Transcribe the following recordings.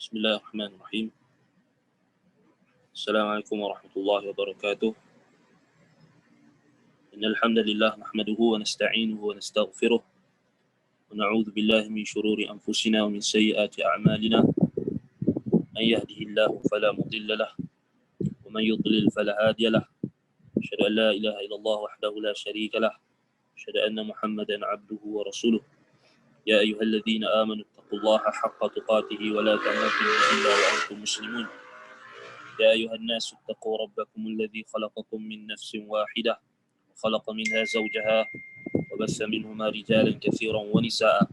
بسم الله الرحمن الرحيم. السلام عليكم ورحمة الله وبركاته. إن الحمد لله نحمده ونستعينه ونستغفره ونعوذ بالله من شرور أنفسنا ومن سيئات أعمالنا. من يهده الله فلا مضل له ومن يضلل فلا هادي له. أشهد أن لا إله إلا الله وحده لا شريك له. أشهد أن محمدا عبده ورسوله. يا أيها الذين آمنوا اتقوا الله حق تقاته ولا تموتن إلا وأنتم مسلمون. يا أيها الناس اتقوا ربكم الذي خلقكم من نفس واحدة وخلق منها زوجها وبث منهما رجالا كثيرا ونساء.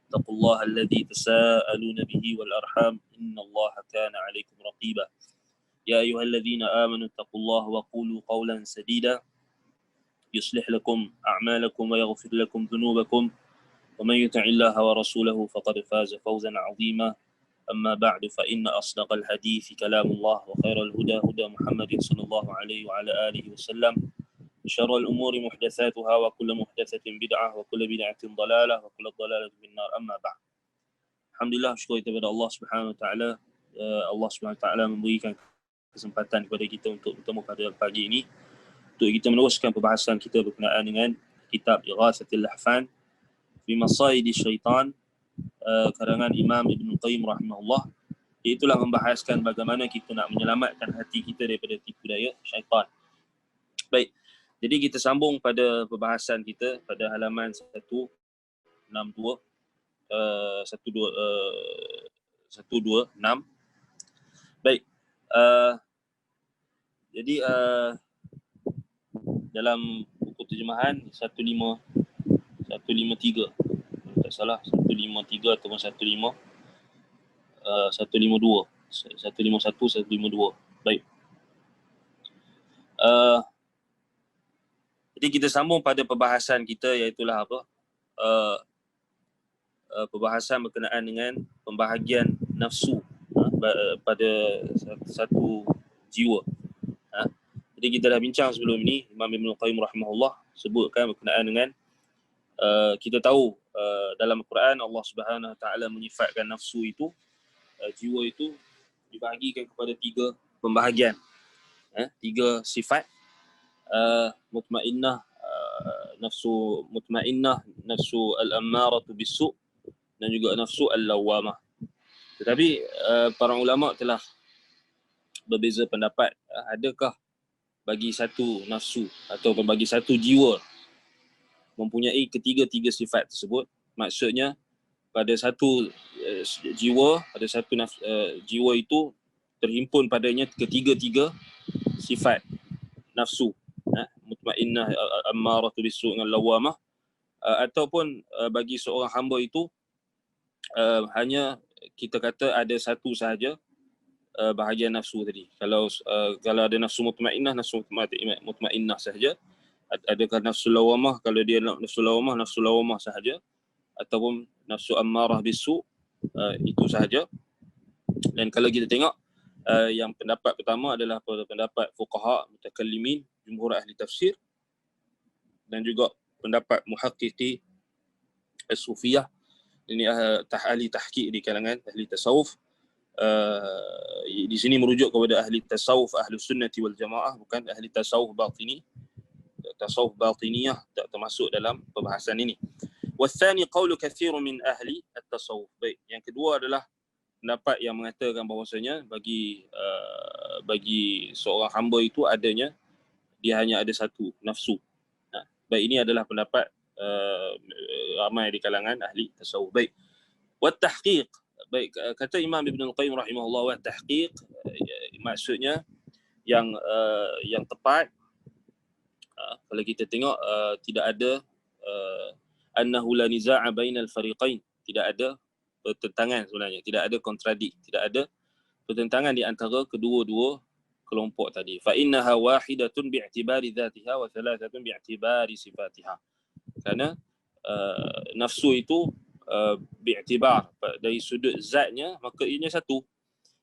اتقوا الله الذي تساءلون به والأرحام إن الله كان عليكم رقيبا. يا أيها الذين آمنوا اتقوا الله وقولوا قولا سديدا يصلح لكم أعمالكم ويغفر لكم ذنوبكم ومن يطع الله ورسوله فقد فاز فوزا عظيما. أما بعد فإن أصدق الحديث كلام الله وخير الهدى هدى محمد صلى الله عليه وعلى آله وسلم. شر الأمور محدثاتها وكل محدثة بدعة وكل بدعة ضلالة وكل ضلالة في النار. أما بعد. Alhamdulillah, syukur kepada Allah Subhanahu Wa Taala. Allah Subhanahu Wa Taala memberikan kesempatan kepada kita untuk bertemu pada pagi ini untuk kita meneruskan perbahasan kita berkenaan dengan kitab Ighathatul Lahfan fi Masaidi Syaitan karangan Imam Ibn Qayyim rahimahullah. Itulah membahaskan bagaimana kita nak menyelamatkan hati kita daripada tipu daya syaitan. Baik, jadi kita sambung pada perbahasan kita pada halaman 162 126. Baik, jadi dalam buku terjemahan 153, tak salah 153 ataupun 151, 151. Baik. Jadi kita sambung pada perbahasan kita, iaitulah apa? Perbahasan berkenaan dengan pembahagian nafsu pada satu jiwa. Jadi kita dah bincang sebelum ini, Imam Ibn Qayyim rahimahullah sebutkan berkenaan dengan kita tahu dalam Al-Quran Allah Subhanahu Wa Taala menyifatkan nafsu itu, jiwa itu dibahagikan kepada 3 pembahagian, 3 sifat. Mutmainnah, nafsu mutmainnah, nafsu al-ammaratu bis-su' dan juga nafsu al-lawwamah. Tetapi para ulama telah berbeza pendapat, adakah bagi satu nafsu atau bagi satu jiwa mempunyai ketiga-tiga sifat tersebut. Maksudnya pada satu jiwa, pada satu jiwa itu terhimpun padanya ketiga-tiga sifat nafsu, mutmainnah, ammaratu bis-su' dengan lawamah, ataupun bagi seorang hamba itu hanya kita kata ada satu sahaja bahagian nafsu tadi. Kalau ada nafsu mutmainnah, nafsu mutmainnah sahaja. Adakah nafsu lawamah, kalau dia nafsu lawamah sahaja, ataupun nafsu ammarah bisu, itu sahaja. Dan kalau kita tengok yang pendapat pertama adalah pendapat fuqaha mutakallimin, jumhur ahli tafsir, dan juga pendapat muhaqqiqi as-sufiyah, ini ahli tahqiq di kalangan ahli tasawuf. Di sini merujuk kepada ahli tasawuf ahlus sunnati wal jamaah, bukan ahli tasawuf batini. Tasawuf batiniyah tak termasuk dalam perbahasan ini. Wathani qawlu kathir min ahli at-tasawuf. Baik, yang kedua adalah pendapat yang mengatakan bahawasanya bagi seorang hamba itu adanya, dia hanya ada satu nafsu. Baik, ini adalah pendapat ramai di kalangan ahli tasawuf. Baik. Wa tahqiq. Baik, kata Imam Ibn Qayyim rahimahullah, wa tahqiq maksudnya yang tepat. Kalau kita tengok tidak ada annahu la niza'a bainal fariqain, tidak ada pertentangan sebenarnya, tidak ada kontradik, tidak ada pertentangan di antara kedua-dua kelompok tadi. Fa innaha wahidatun bi'tibari dhatiha wa thalathatun bi'tibari sifatiha. Kerana nafsu itu bi'tibar, dari sudut zatnya maka ianya satu,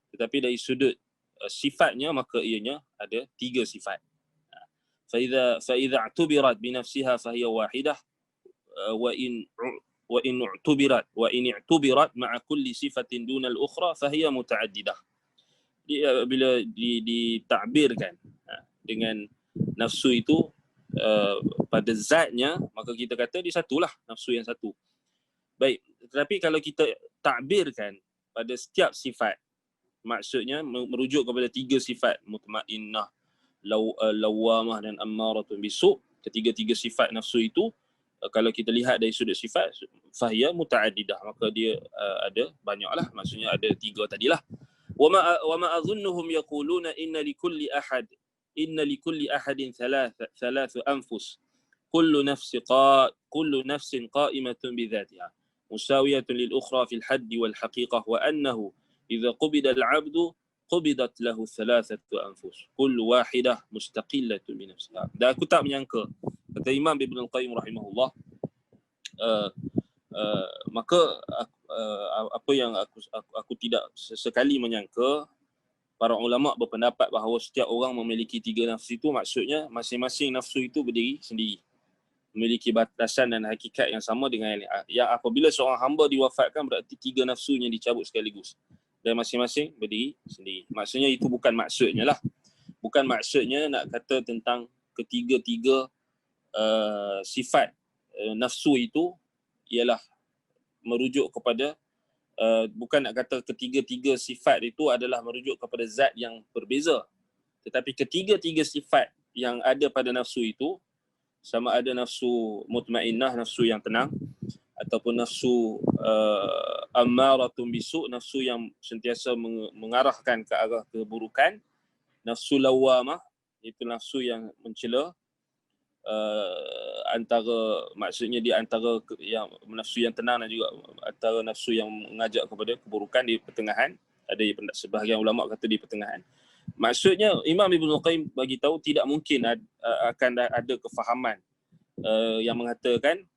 tetapi dari sudut sifatnya maka ianya ada 3 sifat. فإذا اعتبرت بنفسها فهي واحدة وإن in i'tubirat ma'a kulli sifatin duna al-ukhra fahiya muta'addidah. Bila ditakbirkan dengan nafsu itu pada zatnya, maka kita kata dia satulah, nafsu yang satu. Baik, tetapi kalau kita takbirkan pada setiap sifat, maksudnya merujuk kepada 3 sifat, mutmainnah, lawamah dan ammaratun bisu'. Ketiga-tiga sifat nafsu itu, kalau kita lihat dari sudut sifat, fahiya muta'addidah, maka dia ada banyaklah, maksudnya ada 3 tadilah. Wa ma adhunnuhum yaquluna inna likulli ahadin thalathu anfus kullu nafsin qa'imatun bidhatiha musawiyatun lil ukhra fil hadd wal haqiqah wa annahu idza qubida al 'abdu qubidat lahu thalathatu anfus kullu wahidah mustaqillatun bi nafsiha. Dan aku tak menyangka, kata Imam Ibn Al-Qayyim rahimahullah, maka apa yang aku tidak sesekali menyangka, para ulama berpendapat bahawa setiap orang memiliki 3 nafsu itu, maksudnya masing-masing nafsu itu berdiri sendiri, memiliki batasan dan hakikat yang sama dengan yang apabila seorang hamba diwafatkan, berarti 3 nafsunya dicabut sekaligus dan masing-masing berdiri sendiri. Maksudnya itu bukan maksudnya lah. Bukan maksudnya nak kata tentang ketiga-tiga sifat nafsu itu ialah merujuk kepada bukan nak kata ketiga-tiga sifat itu adalah merujuk kepada zat yang berbeza, tetapi ketiga-tiga sifat yang ada pada nafsu itu, sama ada nafsu mutmainnah, nafsu yang tenang, ataupun nafsu ammaratun bisu', nafsu yang sentiasa mengarahkan ke arah keburukan, nafsu lawamah, itu nafsu yang mencela, antara maksudnya di antara yang nafsu yang tenang dan juga antara nafsu yang mengajak kepada keburukan, di pertengahan. Ada sebahagian ulama kata di pertengahan. Maksudnya Imam Ibn Qayyim bagi tahu tidak mungkin akan ada kefahaman yang mengatakan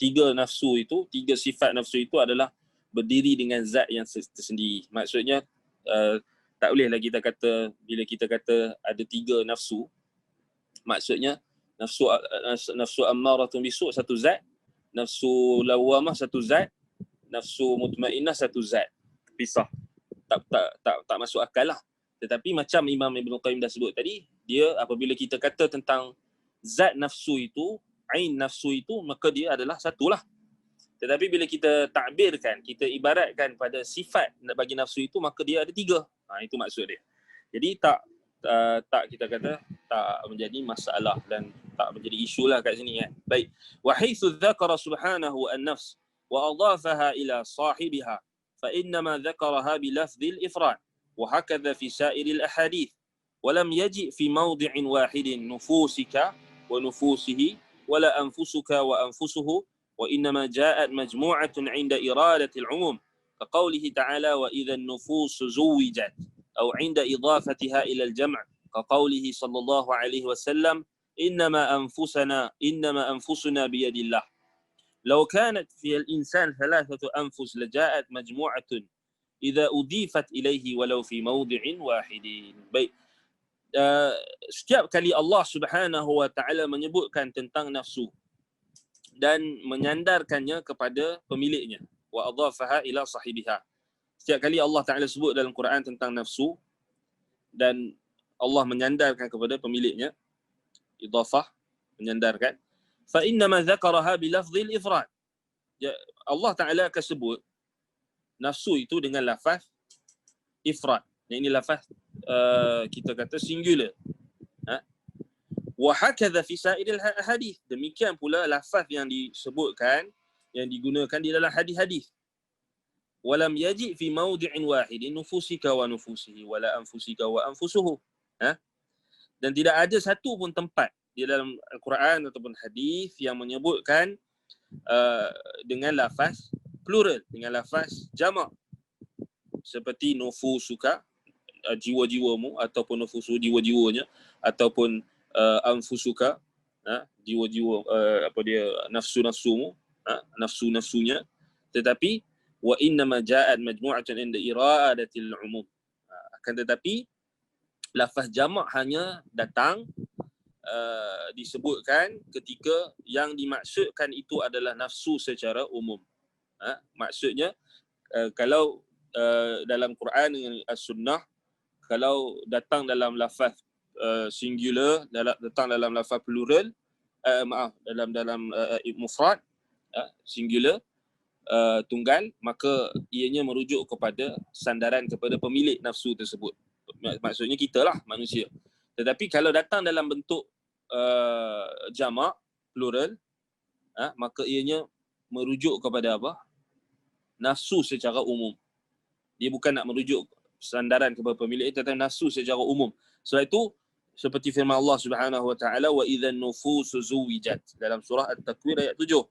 tiga nafsu itu, 3 sifat nafsu itu adalah berdiri dengan zat yang tersendiri. Maksudnya tak bolehlah kita kata, bila kita kata ada 3 nafsu, maksudnya nafsu ammaratun bisu' satu zat, nafsu lawamah satu zat, nafsu mutmainnah satu zat, pisah. Tak masuk akal lah. Tetapi macam Imam Ibn Qayyim dah sebut tadi, dia apabila kita kata tentang zat nafsu itu, ain nafsu itu, maka dia adalah satulah. Tetapi bila kita takbirkan, kita ibaratkan pada sifat bagi nafsu itu, maka dia ada 3. Itu maksud dia. Jadi tak kita kata tak menjadi masalah dan tak menjadi isu lah kat sini kan. Baik. Wa haitsu dzakara subhanahu an-nafs wa adhafaha ila sahibiha fa innama dzakaraha bi lafdhil ifrad wa hakadha fi sa'iril ahadith wa lam yaji fi mawdi'in wahidin nufusika wa nufusihi wala anfusuka wa anfusuhu wa innama ja'at majmu'atun 'inda iradatil 'umum كقوله تعالى وإذا النفوس زوجت أو عند إضافتها إلى الجمع كقوله صلى الله عليه وسلم إنما أنفسنا بيد الله لو كانت في الإنسان 3 أنفس لجاءت مجموعة إذا أضيفت إليه ولو في موضع واحد. Baik, setiap kali Allah Subhanahu wa taala menyebutkan tentang nafsu dan menyandarkannya kepada pemiliknya, wa adhafaha ila sahibiha. Setiap kali Allah Ta'ala sebut dalam Quran tentang nafsu dan Allah menyandarkan kepada pemiliknya, idhafah, menyandarkan, fa innama dzakaraha bi lafdhil ifrad. Allah Ta'ala akan sebut nafsu itu dengan lafaz ifrad. Yang ini lafaz kita kata singular. Wa hakadha fi sa'iril hadis. Demikian pula lafaz yang disebutkan, yang digunakan di dalam hadis-hadis. Walam yaji fi mawdi'in wahidin nufusika wa nufusihi wala anfusika wa anfusuhu. Dan tidak ada satu pun tempat di dalam Al-Quran ataupun hadis yang menyebutkan dengan lafaz plural, dengan lafaz jamak, seperti nufusuka, jiwa-jiwamu, ataupun nufusu, jiwa-jiwanya, ataupun anfusuka, jiwa-jiwa, nafsu-nafsumu, nafsu-nafsunya. Tetapi wa innama ja'at majmu'atan inda iradatil umum. Akan tetapi lafaz jamak hanya datang disebutkan ketika yang dimaksudkan itu adalah nafsu secara umum. Maksudnya kalau dalam Quran dengan As-Sunnah, kalau datang dalam lafaz singular, datang dalam lafaz plural, dalam mufrad, singular, tunggal, maka ianya merujuk kepada sandaran kepada pemilik nafsu tersebut. Maksudnya kita lah, manusia. Tetapi kalau datang dalam bentuk jamak, plural, maka ianya merujuk kepada apa? Nafsu secara umum. Dia bukan nak merujuk sandaran kepada pemilik, tetapi nafsu secara umum. Sebab itu seperti firman Allah Subhanahu wa taala, wa idzan nufusu zuwijat, dalam surah At-Takwir ayat 7.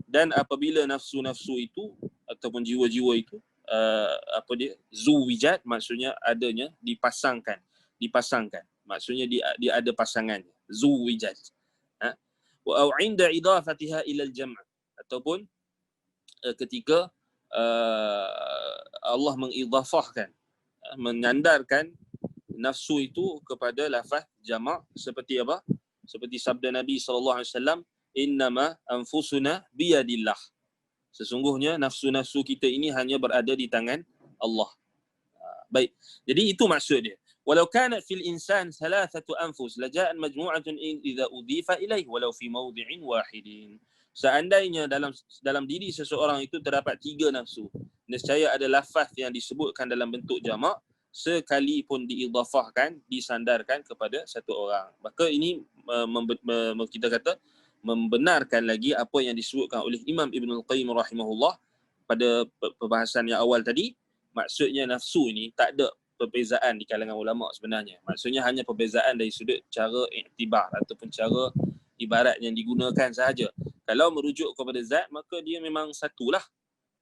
Dan apabila nafsu-nafsu itu ataupun jiwa-jiwa itu zuwijat, maksudnya adanya dipasangkan. Maksudnya dia ada pasangannya. Zuwijat. Wa au 'inda idafatiha ila al-jam', ataupun ketika Allah mengidafahkan, menyandarkan nafsu itu kepada lafaz jamak, seperti apa? Seperti sabda Nabi SAW, innama anfusuna biyadillah. Sesungguhnya nafsu-nafsu kita ini hanya berada di tangan Allah. Baik. Jadi itu maksud dia. Walau kanat fil insan thalathatu anfus laja'an majmu'atun idza udhifa ilaih walau fi mawdi'in wahidin. Seandainya dalam diri seseorang itu terdapat 3 nafsu, nescaya ada lafaz yang disebutkan dalam bentuk jamak, sekalipun diidafahkan, disandarkan kepada satu orang. Maka ini kita kata membenarkan lagi apa yang disebutkan oleh Imam Ibnul Qayyim rahimahullah pada perbahasan yang awal tadi. Maksudnya nafsu ini tak ada perbezaan di kalangan ulama sebenarnya. Maksudnya hanya perbezaan dari sudut cara iktibar ataupun cara ibarat yang digunakan sahaja. Kalau merujuk kepada zat, maka dia memang satulah,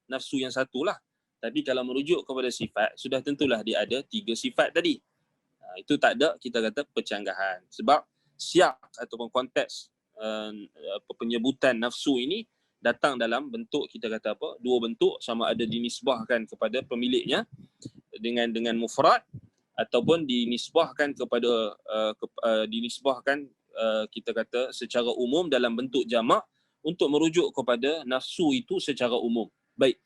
nafsu yang satulah. Tapi kalau merujuk kepada sifat, sudah tentulah dia ada 3 sifat tadi. Itu tak ada, kita kata, percanggahan. Sebab siyak ataupun konteks penyebutan nafsu ini datang dalam bentuk, kita kata apa, 2 bentuk, sama ada dinisbahkan kepada pemiliknya dengan mufrad, ataupun dinisbahkan kepada kita kata secara umum dalam bentuk jamak, untuk merujuk kepada nafsu itu secara umum. Baik.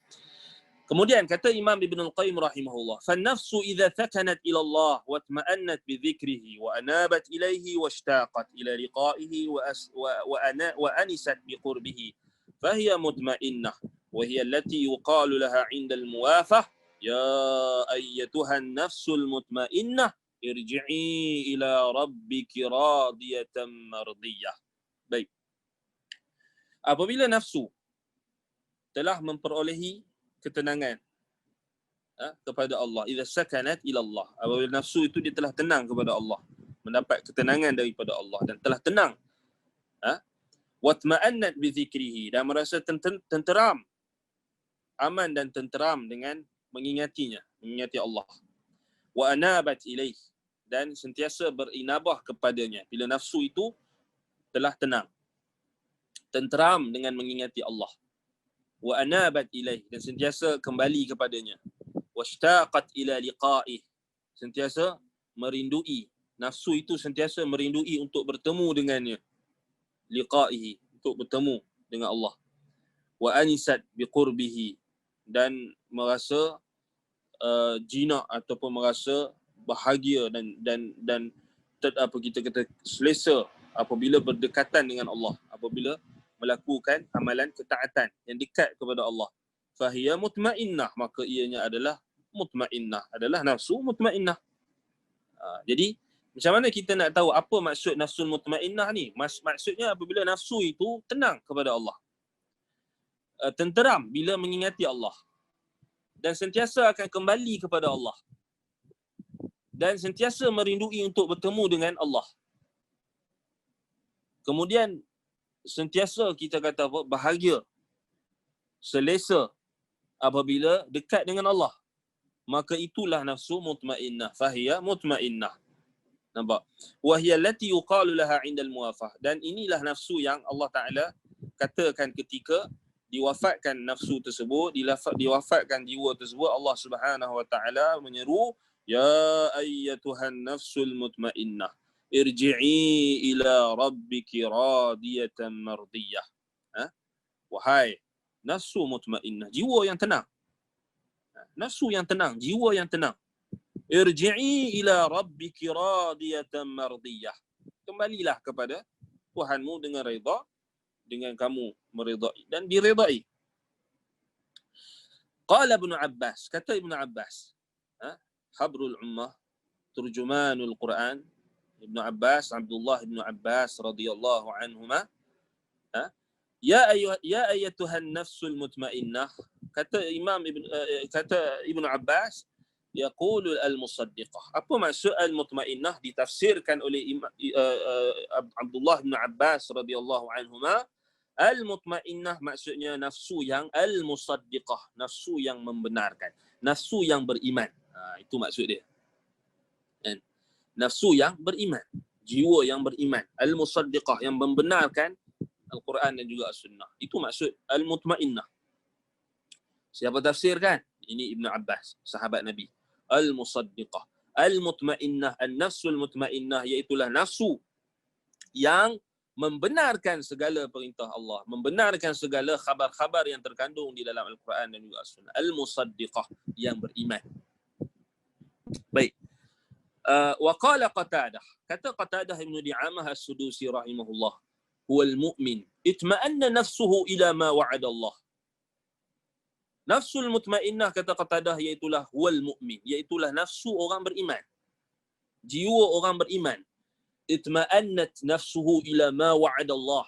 Kemudian kata Imam Ibnul Qayyim rahimahullah, "Fan-nafsu idza thakanat ila Allah wa tma'annat bi dzikrihi wa anabat ilaihi wa ishtaqat ila liqa'ihi wa anisat bi qurbihi, fa hiya mutma'innah wa hiya allati yuqalu laha 'inda al-muwafah, ya ayyatuhan nafsul mutma'innah irji'i ila rabbiki radiyatan mardiyah." Baik. Apabila nafsu telah memperolehi ketenangan kepada Allah, idza sakanat ila Allah, apabila nafsu itu dia telah tenang kepada Allah, mendapat ketenangan daripada Allah dan telah tenang, watma'annat bi dzikrihi, dan merasa tenteram, aman dan tenteram dengan mengingati Allah, wa anabat ilaih, dan sentiasa berinabah kepadanya. Bila nafsu itu telah tenang, tenteram dengan mengingati Allah, wa anabat ilaih, dan sentiasa kembali kepadanya, washtaqat ila liqa'ih, sentiasa merindui, nafsu itu sentiasa merindui untuk bertemu dengannya, liqa'ihi, untuk bertemu dengan Allah, wa anisat biqurbihi, dan merasa jinak ataupun merasa bahagia dan kita kata selesa apabila berdekatan dengan Allah, apabila melakukan amalan ketaatan yang dekat kepada Allah. Fahiya mutmainnah, maka ianya adalah mutmainnah, adalah nafsu mutmainnah. Jadi macam mana kita nak tahu apa maksud nafsul mutmainnah ni? Maksudnya apabila nafsu itu tenang kepada Allah, tenteram bila mengingati Allah, dan sentiasa akan kembali kepada Allah, dan sentiasa merindui untuk bertemu dengan Allah. Kemudian sentiasa kita kata apa, bahagia, selesa apabila dekat dengan Allah, maka itulah nafsu mutmainnah. Fahiya mutmainnah. Nampak? Wa hiya allati yuqalu laha 'inda al-muwafah, dan inilah nafsu yang Allah Taala katakan ketika diwafatkan nafsu tersebut, diwafatkan jiwa tersebut, Allah Subhanahu wa taala menyeru, ya ayyatuhan nafsul mutmainnah, irji'i ila rabbiki radiyatan mardiyah. Wahai nafsu mutmainnah, jiwa yang tenang. Nafsu yang tenang, jiwa yang tenang. Irji'i ila rabbiki radiyatan mardiyah. Kembalilah kepada Tuhanmu dengan redha, dengan kamu meridai dan diridai. Qala Ibn Abbas, kata Ibn Abbas, habrul ummah, turjumanul Quran, Ibn Abbas, Abdullah Ibn Abbas radhiyallahu anhuma, ya ayyatuhan nafsul mutmainnah, kata Ibn Abbas, yaqulu al-musaddiqah. Apa maksud al-mutmainnah ditafsirkan oleh Abdullah bin Abbas radhiyallahu anhuma? Al-mutmainnah maksudnya nafsu yang al-musaddiqah, nafsu yang membenarkan, nafsu yang beriman. Itu maksud dia. Nafsu yang beriman, jiwa yang beriman, al-musaddiqah yang membenarkan Al-Quran dan juga As-Sunnah. Itu maksud al-mutmainnah. Siapa tafsirkan? Ini Ibn Abbas, sahabat Nabi. Al-musaddiqah, al-mutmainnah, an-nafsul mutmainnah, iaitulah nafsu yang membenarkan segala perintah Allah, membenarkan segala khabar-khabar yang terkandung di dalam Al-Quran dan juga As-Sunnah. Al-musaddiqah, yang beriman. Baik. Wa qala Qatadah, kata Qatadah Ibn Di'amah As-Sudusi rahimahullah, huwal mu'min itma'anna nafsuhu ila ma wa'ada Allah. Nafsul mutmainnah, kata Qatadah, iaitulah huwal mu'min, iaitulah nafsu orang beriman, jiwa orang beriman. Itma'annat nafsuhu ila ma wa'ada Allah,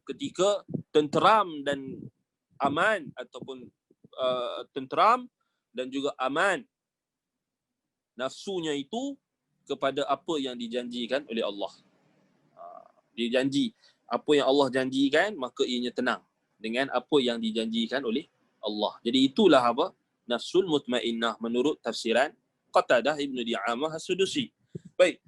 ketika tenteram dan aman, ataupun tenteram dan juga aman nafsunya itu kepada apa yang dijanjikan oleh Allah. Dia janji apa yang Allah janjikan, maka ianya tenang dengan apa yang dijanjikan oleh Allah. Jadi itulah apa? Nafsul mutmainnah menurut tafsiran Qatadah Ibn Di'amah As-Sudusi. Baik.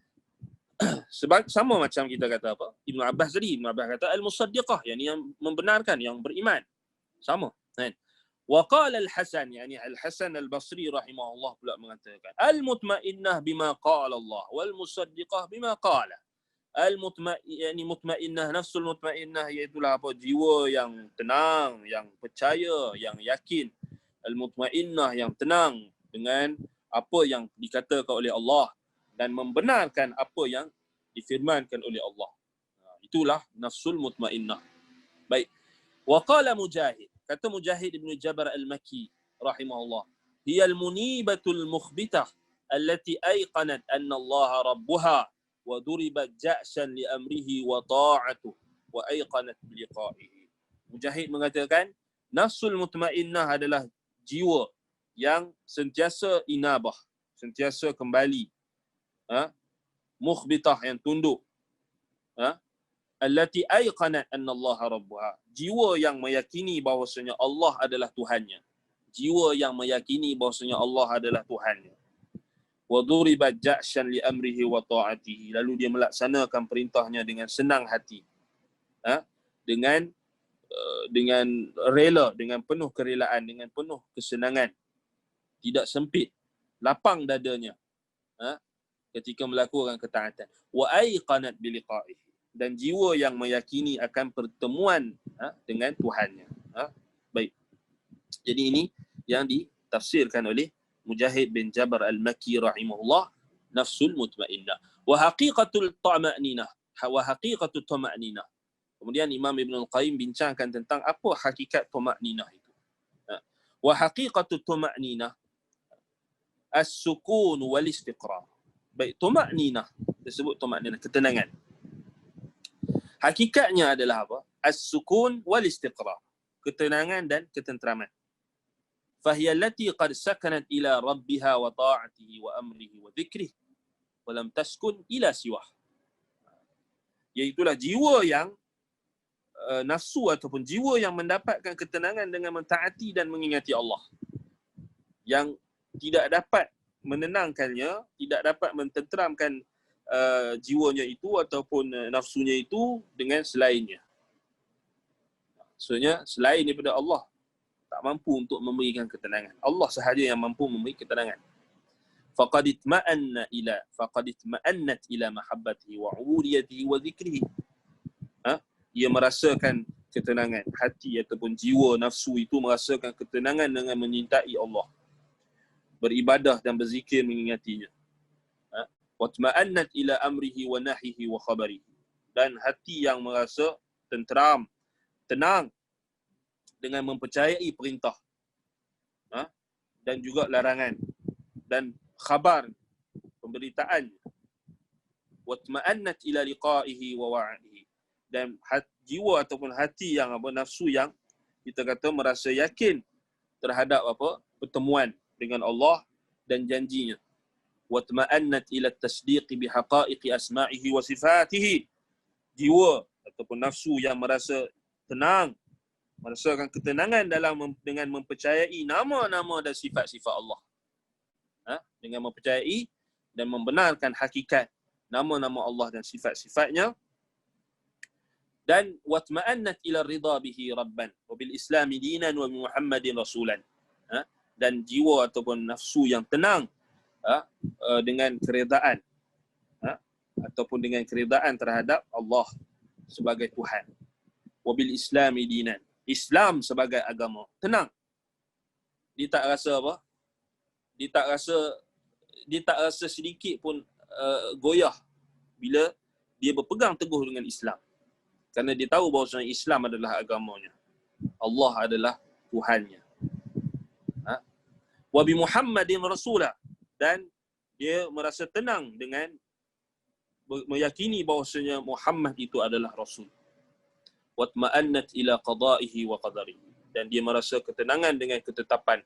Sebab sama macam kita kata apa? Ibn Abbas tadi, Ibn Abbas kata al-musaddiqah, yang membenarkan, yang beriman. Sama, kan? Wa qala al-Hasan, al-Hasan al-Basri rahimahullah pula mengatakan, al-mutmainnah bima qala Allah wal musaddiqah bima qala. Mutmainnah, nafsul mutmainnah, iaitulah apa? Jiwa yang tenang, yang percaya, yang yakin. Al-mutmainnah, yang tenang dengan apa yang dikatakan oleh Allah dan membenarkan apa yang difirmankan oleh Allah. Itulah nafsul mutmainnah. Baik. Wa qala Mujahid, kata Mujahid Ibn Jabr al-Makki rahimahullah, hiya al-munibatul mukhbitah allati ayqanat anna Allah rabbuha wa duribat ja'shan li amrihi wa ta'atuh wa ayqanat biliqa'ihi. Mujahid mengatakan nafsul mutmainnah adalah jiwa yang sentiasa inabah, sentiasa kembali, mukhbitah, yang tunduk, allati ayqanat anna Allah rabbuha, jiwa yang meyakini bahawasanya Allah adalah Tuhannya, jiwa yang meyakini bahawasanya Allah adalah Tuhannya. Wa duribat ja'shan li amrihi wa ta'atihi, lalu dia melaksanakan perintahnya dengan senang hati, dengan rela, dengan penuh kerelaan, dengan penuh kesenangan, tidak sempit, lapang dadanya ketika melakukan ketaatan. Wa aiqanat biliqa'ihi, dan jiwa yang meyakini akan pertemuan dengan Tuhannya. Baik. Jadi ini yang ditafsirkan oleh Mujahid bin Jabr al-Makki rahimahullah, nafsul mutmainnah. Wa haqiqatul tama'ninah, wa haqiqatul tama'ninah. Kemudian Imam Ibn Al-Qayyim bincangkan tentang apa hakikat tama'ninah itu. Wa haqiqatul tama'ninah as-sukun wal istiqrar. Baik, tama'ninah disebut tama'ninah, ketenangan. Hakikatnya adalah apa? As-sukun wal istiqrar, ketenangan dan ketenteraman. Fahiya allati qad sakanat ila rabbiha wa ta'atihi wa amrihi wa dhikrihi wa lam taskun ila siwah. Iaitulah jiwa yang nafsu ataupun jiwa yang mendapatkan ketenangan dengan mentaati dan mengingati Allah, yang tidak dapat menenangkannya, tidak dapat mententeramkan jiwanya itu ataupun nafsunya itu dengan selainnya. Maksudnya selain daripada Allah tak mampu untuk memberikan ketenangan. Allah sahaja yang mampu memberi ketenangan. faqad itma'annat ila mahabbatihi wa 'ubudiyatihi wa dhikrihi. Ia merasakan ketenangan hati ataupun jiwa nafsu itu merasakan ketenangan dengan menyintai Allah, beribadah dan berzikir mengingatinya. Watma'annat ila amrihi wa nahyihi wa khabarihi. Dan hati yang merasa tenteram, tenang dengan mempercayai perintah dan juga larangan dan khabar pemberitaan. Watma'annat ila liqa'ihi wa wa'dihi. Dan jiwa ataupun hati yang nafsu yang kita kata merasa yakin terhadap pertemuan dengan Allah dan janjinya. Watma'annat ila at-tasdiq bi haqa'iqi asma'ihi wa sifatihi. Jiwa ataupun nafsu yang merasa tenang, merasakan ketenangan dengan mempercayai nama-nama dan sifat-sifat Allah. Dengan mempercayai dan membenarkan hakikat nama-nama Allah dan sifat-sifatnya. Dan watma'annat ila ridha bihi rabban wa bil islami dinan wa bi Muhammadin rasulan. Dan jiwa ataupun nafsu yang tenang dengan keredaan ataupun dengan keredaan terhadap Allah sebagai Tuhan. Wa bil islami dinan. Islam sebagai agama. Tenang. Dia tak rasa apa? Dia tak rasa sedikit pun goyah bila dia berpegang teguh dengan Islam. Kerana dia tahu bahawa Islam adalah agamanya. Allah adalah Tuhannya. Wa bi Muhammadin rasulah. Dan dia merasa tenang dengan meyakini bahawasanya Muhammad itu adalah Rasul. Watma'annat ila qada'ihi wa qadarihi. Dan dia merasa ketenangan dengan ketetapan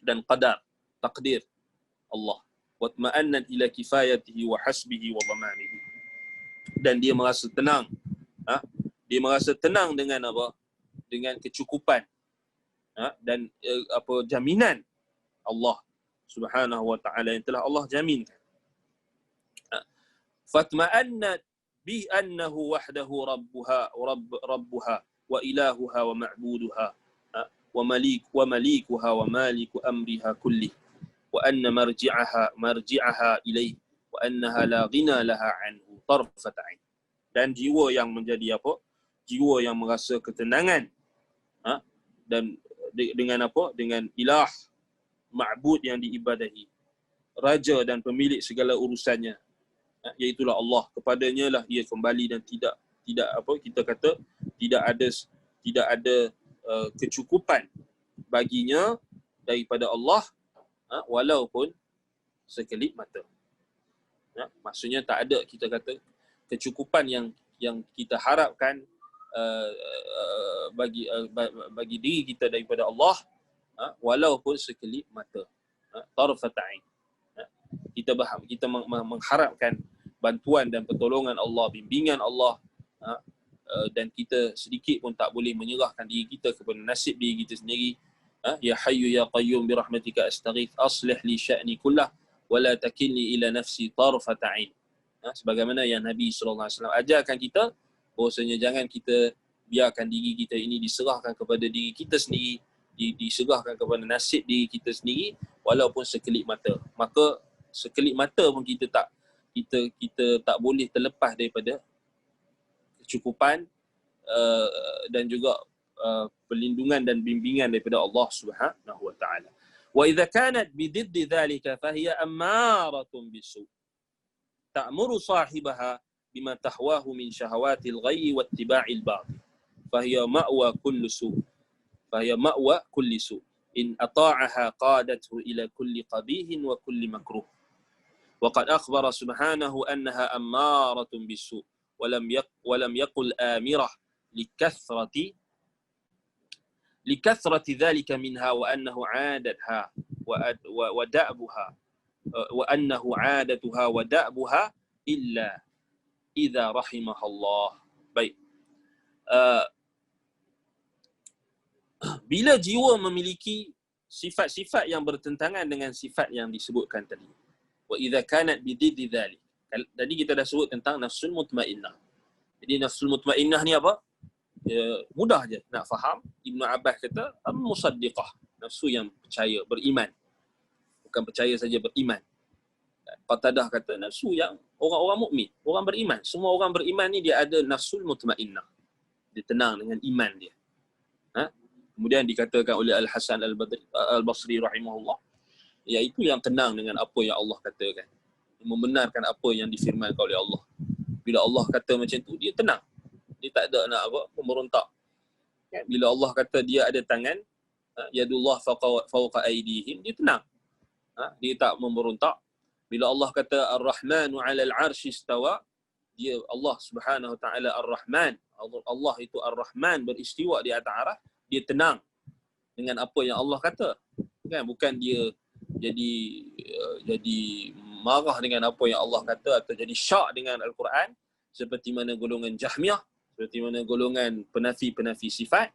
dan qadar, takdir Allah. Watma'annat ila kifayatihi wa hasbihi wa dhamanihi. Dan dia merasa tenang. Dia merasa tenang dengan apa? Dengan kecukupan dan jaminan Allah Subhanahu wa ta'ala yang telah Allah jaminkan. Fatma'annat bi annahu wahdahu rabbuha wa ilahuha wa ma'buduha wa malikuha wa maliku amriha kullih wa anna marji'aha ilaih wa annaha la ghina laha anhu tarfat 'ain. Dan jiwa yang menjadi apa? Jiwa yang merasa ketenangan dan dengan apa? Dengan ilah, ma'bud yang diibadahi, raja dan pemilik segala urusannya, iaitulah Allah. Kepadanya lah ia kembali dan tidak apa kita kata tidak ada kecukupan baginya daripada Allah walaupun sekelip mata. Maksudnya tak ada kita kata kecukupan yang kita harapkan bagi diri kita daripada Allah walaupun sekelip mata, tarfat ain. Kita mengharapkan bantuan dan pertolongan Allah, bimbingan Allah, dan kita sedikit pun tak boleh menyerahkan diri kita kepada nasib diri kita sendiri. Ya hayyu ya qayyum bi rahmatika astaghith aslih li sya'ni kullah wa la takilni ila nafsi tarfat ain. Sebagaimana yang Nabi SAW ajarkan kita, bahawasanya jangan kita biarkan diri kita ini diserahkan kepada diri kita sendiri, diserahkan kepada nasib diri kita sendiri walaupun sekelip mata. Maka sekelip mata pun kita tak boleh terlepas daripada kecukupan dan juga perlindungan dan bimbingan daripada Allah Subhanahu wa taala. Wa idza kanat bididdi dhalika fahiya ammaratun bisu. ta'muru sahibaha bima tahwahu min syahawatil ghayyi wattiba'il batil. Fahiya ma'wa kulli su. In ata'aha qadathu ila kulli qabihin wa kulli makruh. وقد أخبر سبحانه أنها أمارة بالسوء ولم يقل آمرة لكثرة ذلك منها وأنه عادتها ودأبها إلا إذا رحمها الله. Baik. Bila jiwa memiliki sifat-sifat yang bertentangan dengan sifat yang disebutkan tadi, wa idza kanat bididdi dhalik. Tadi kita dah sebut tentang nafsul mutmainnah. Jadi nafsul mutmainnah ni apa? Mudah je nak faham. Ibnu Abbas kata musaddiqah, nafsu yang percaya, beriman. Bukan percaya saja, beriman. Qatadah kata nafsu yang orang-orang mukmin, orang beriman. Semua orang beriman ni dia ada nafsul mutmainnah. Dia tenang dengan iman dia. Kemudian dikatakan oleh Al-Hasan Al-Basri rahimahullah, iaitu yang tenang dengan apa yang Allah katakan. Membenarkan apa yang difirmankan oleh Allah. Bila Allah kata macam tu, dia tenang. Dia tak ada nak memerontak. Bila Allah kata dia ada tangan, yadullah fawqa aydihim, dia tenang. Dia tak memerontak. Bila Allah kata Ar-Rahmanu 'alal 'arsy istawa, dia Allah Subhanahu wa taala Ar-Rahman. Allah itu Ar-Rahman, beristiwa di atas arah, dia tenang dengan apa yang Allah kata. Kan, bukan dia jadi marah dengan apa yang Allah kata atau jadi syak dengan Al-Quran seperti mana golongan Jahmiyah, seperti mana golongan penafi sifat.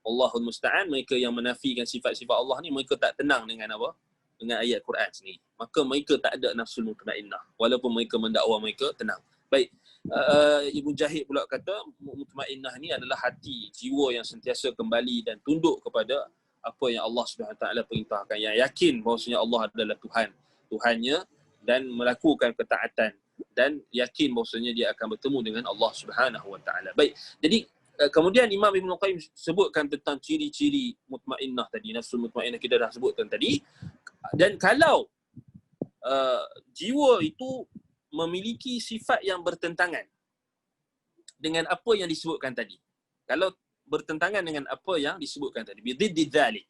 Allahul musta'an, mereka yang menafikan sifat-sifat Allah ni, mereka tak tenang dengan apa? Dengan ayat Quran sendiri. Maka mereka tak ada nafsul mutmainnah walaupun mereka mendakwa mereka tenang. Baik, Ibn Jahid pula kata mutmainnah ni adalah hati, jiwa yang sentiasa kembali dan tunduk kepada apa yang Allah Subhanahu Wa Taala perintahkan, yang yakin bahawasanya Allah adalah Tuhannya dan melakukan ketaatan dan yakin bahawasanya dia akan bertemu dengan Allah Subhanahu Wa Taala. Baik, jadi kemudian Imam Ibn Qayyim sebutkan tentang ciri-ciri mutmainnah tadi, nafsul mutmainnah kita dah sebutkan tadi. Dan kalau jiwa itu memiliki sifat yang bertentangan dengan apa yang disebutkan tadi, kalau bertentangan dengan apa yang disebutkan tadi, bididdid dzalik,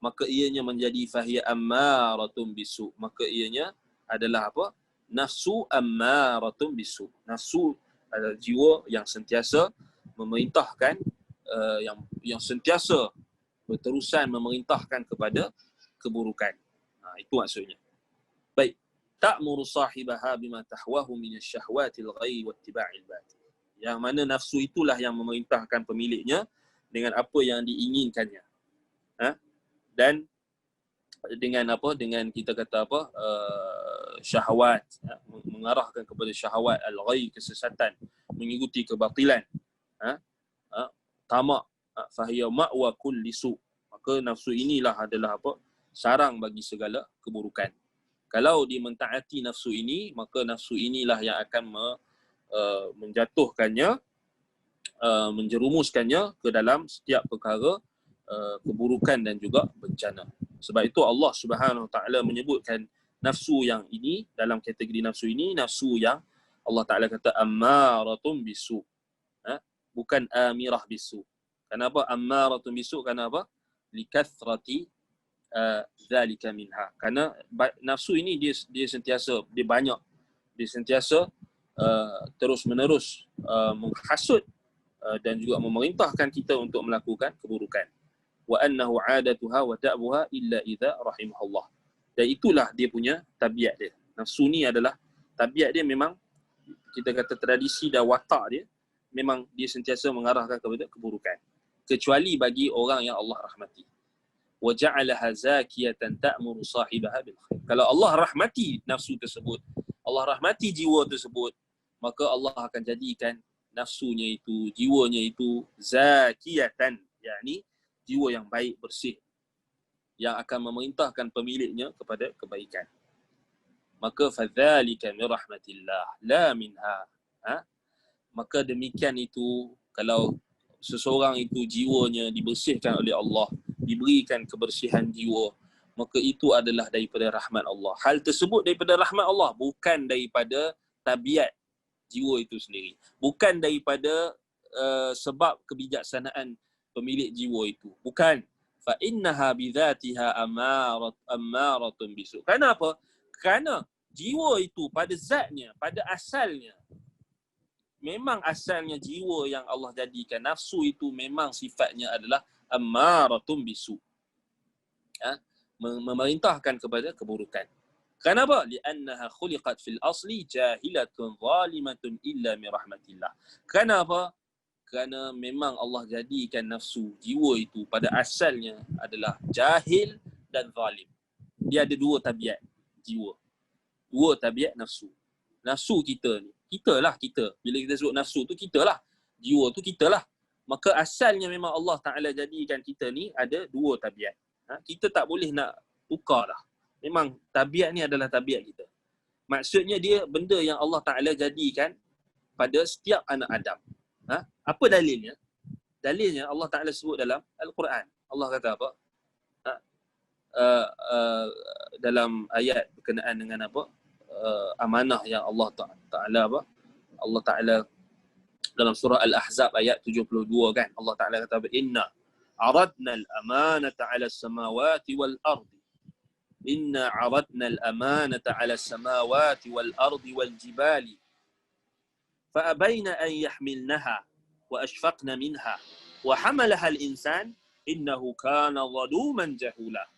maka ianya menjadi fahiya ammaratun bisu, maka ianya adalah apa? Nafsu ammaratun bisu. Nafsu adalah jiwa yang sentiasa memerintahkan, yang sentiasa berterusan memerintahkan kepada keburukan. Itu maksudnya. Baik, ta'muru sahibaha bima tahwahu minasyahwatil ghayyi wattiba'il batil. Yang mana nafsu itulah yang memerintahkan pemiliknya dengan apa yang diinginkannya. Dan dengan apa? Dengan kita kata apa? Syahwat, mengarahkan kepada syahwat al-ghayy, kesesatan, mengikuti kebatilan. Tamak, fahiya ma'wa kulli su'. Maka nafsu inilah adalah apa? Sarang bagi segala keburukan. Kalau dia mentaati nafsu ini, maka nafsu inilah yang akan menjatuhkannya, menjerumuskannya ke dalam setiap perkara keburukan dan juga bencana. Sebab itu Allah Subhanahu Wa Taala menyebutkan nafsu yang ini, dalam kategori nafsu ini, nafsu yang Allah Taala kata ammaratun bisu. Bukan amirah bisu. Kenapa ammaratun bisu? Kenapa? Likathrati zalika minha. Karena nafsu ini dia sentiasa, dia banyak, dia sentiasa terus menerus menghasut dan juga memerintahkan kita untuk melakukan keburukan. Wa annahu 'adatuha wa da'buha illa idza rahimahullah. Dan itulah dia punya tabiat dia. Nafsu ni adalah tabiat dia, memang kita kata tradisi dan watak dia, memang dia sentiasa mengarahkan kepada keburukan, kecuali bagi orang yang Allah rahmati. Wa ja'alaha zakiyatan ta'muru sahibaha bil khair. Kalau Allah rahmati nafsu tersebut, Allah rahmati jiwa tersebut, maka Allah akan jadikan nafsunya itu, jiwanya itu zakiyatan, yakni jiwa yang baik, bersih, yang akan memerintahkan pemiliknya kepada kebaikan. Maka fadzalika min rahmatillah la minha. Maka demikian itu, kalau seseorang itu jiwanya dibersihkan oleh Allah, diberikan kebersihan jiwa, maka itu adalah daripada rahmat Allah. Hal tersebut daripada rahmat Allah, bukan daripada tabiat jiwa itu sendiri, bukan daripada sebab kebijaksanaan pemilik jiwa itu, bukan. Fa innaha bidzatiha ammaratun bisu. Kenapa? Kerana jiwa itu pada zatnya, pada asalnya, memang asalnya jiwa yang Allah jadikan, nafsu itu memang sifatnya adalah ammaratun bisu. Memerintahkan kepada keburukan. Kenapa? Li'annaha khuliqat fil asli jahilatun zalimatun illa min rahmatillah. Kenapa? Kerana memang Allah jadikan nafsu, jiwa itu pada asalnya adalah jahil dan zalim. Dia ada dua tabiat jiwa. Dua tabiat nafsu. Nafsu kita ni, kita. Bila kita sebut nafsu tu, kitalah. Jiwa tu kitalah. Maka asalnya memang Allah Ta'ala jadikan kita ni ada dua tabiat. Kita tak boleh nak tukar dah. Memang tabiat ni adalah tabiat kita. Maksudnya dia benda yang Allah Ta'ala jadikan pada setiap anak Adam. Apa dalilnya? Dalilnya Allah Ta'ala sebut dalam Al-Quran. Allah kata apa? Dalam ayat berkenaan dengan apa? Amanah yang Allah Ta'ala apa? Allah Ta'ala dalam surah Al-Ahzab ayat 72 kan, Allah Ta'ala kata inna aradna al-amanata 'ala as-samawati wal ardi inna aradna al-amanata 'ala as-samawati wal ardi wal jibali fa abayna an yahmilnaha wa ashfaqna minha wa hamalaha al-insan innahu kana zaluman jahula.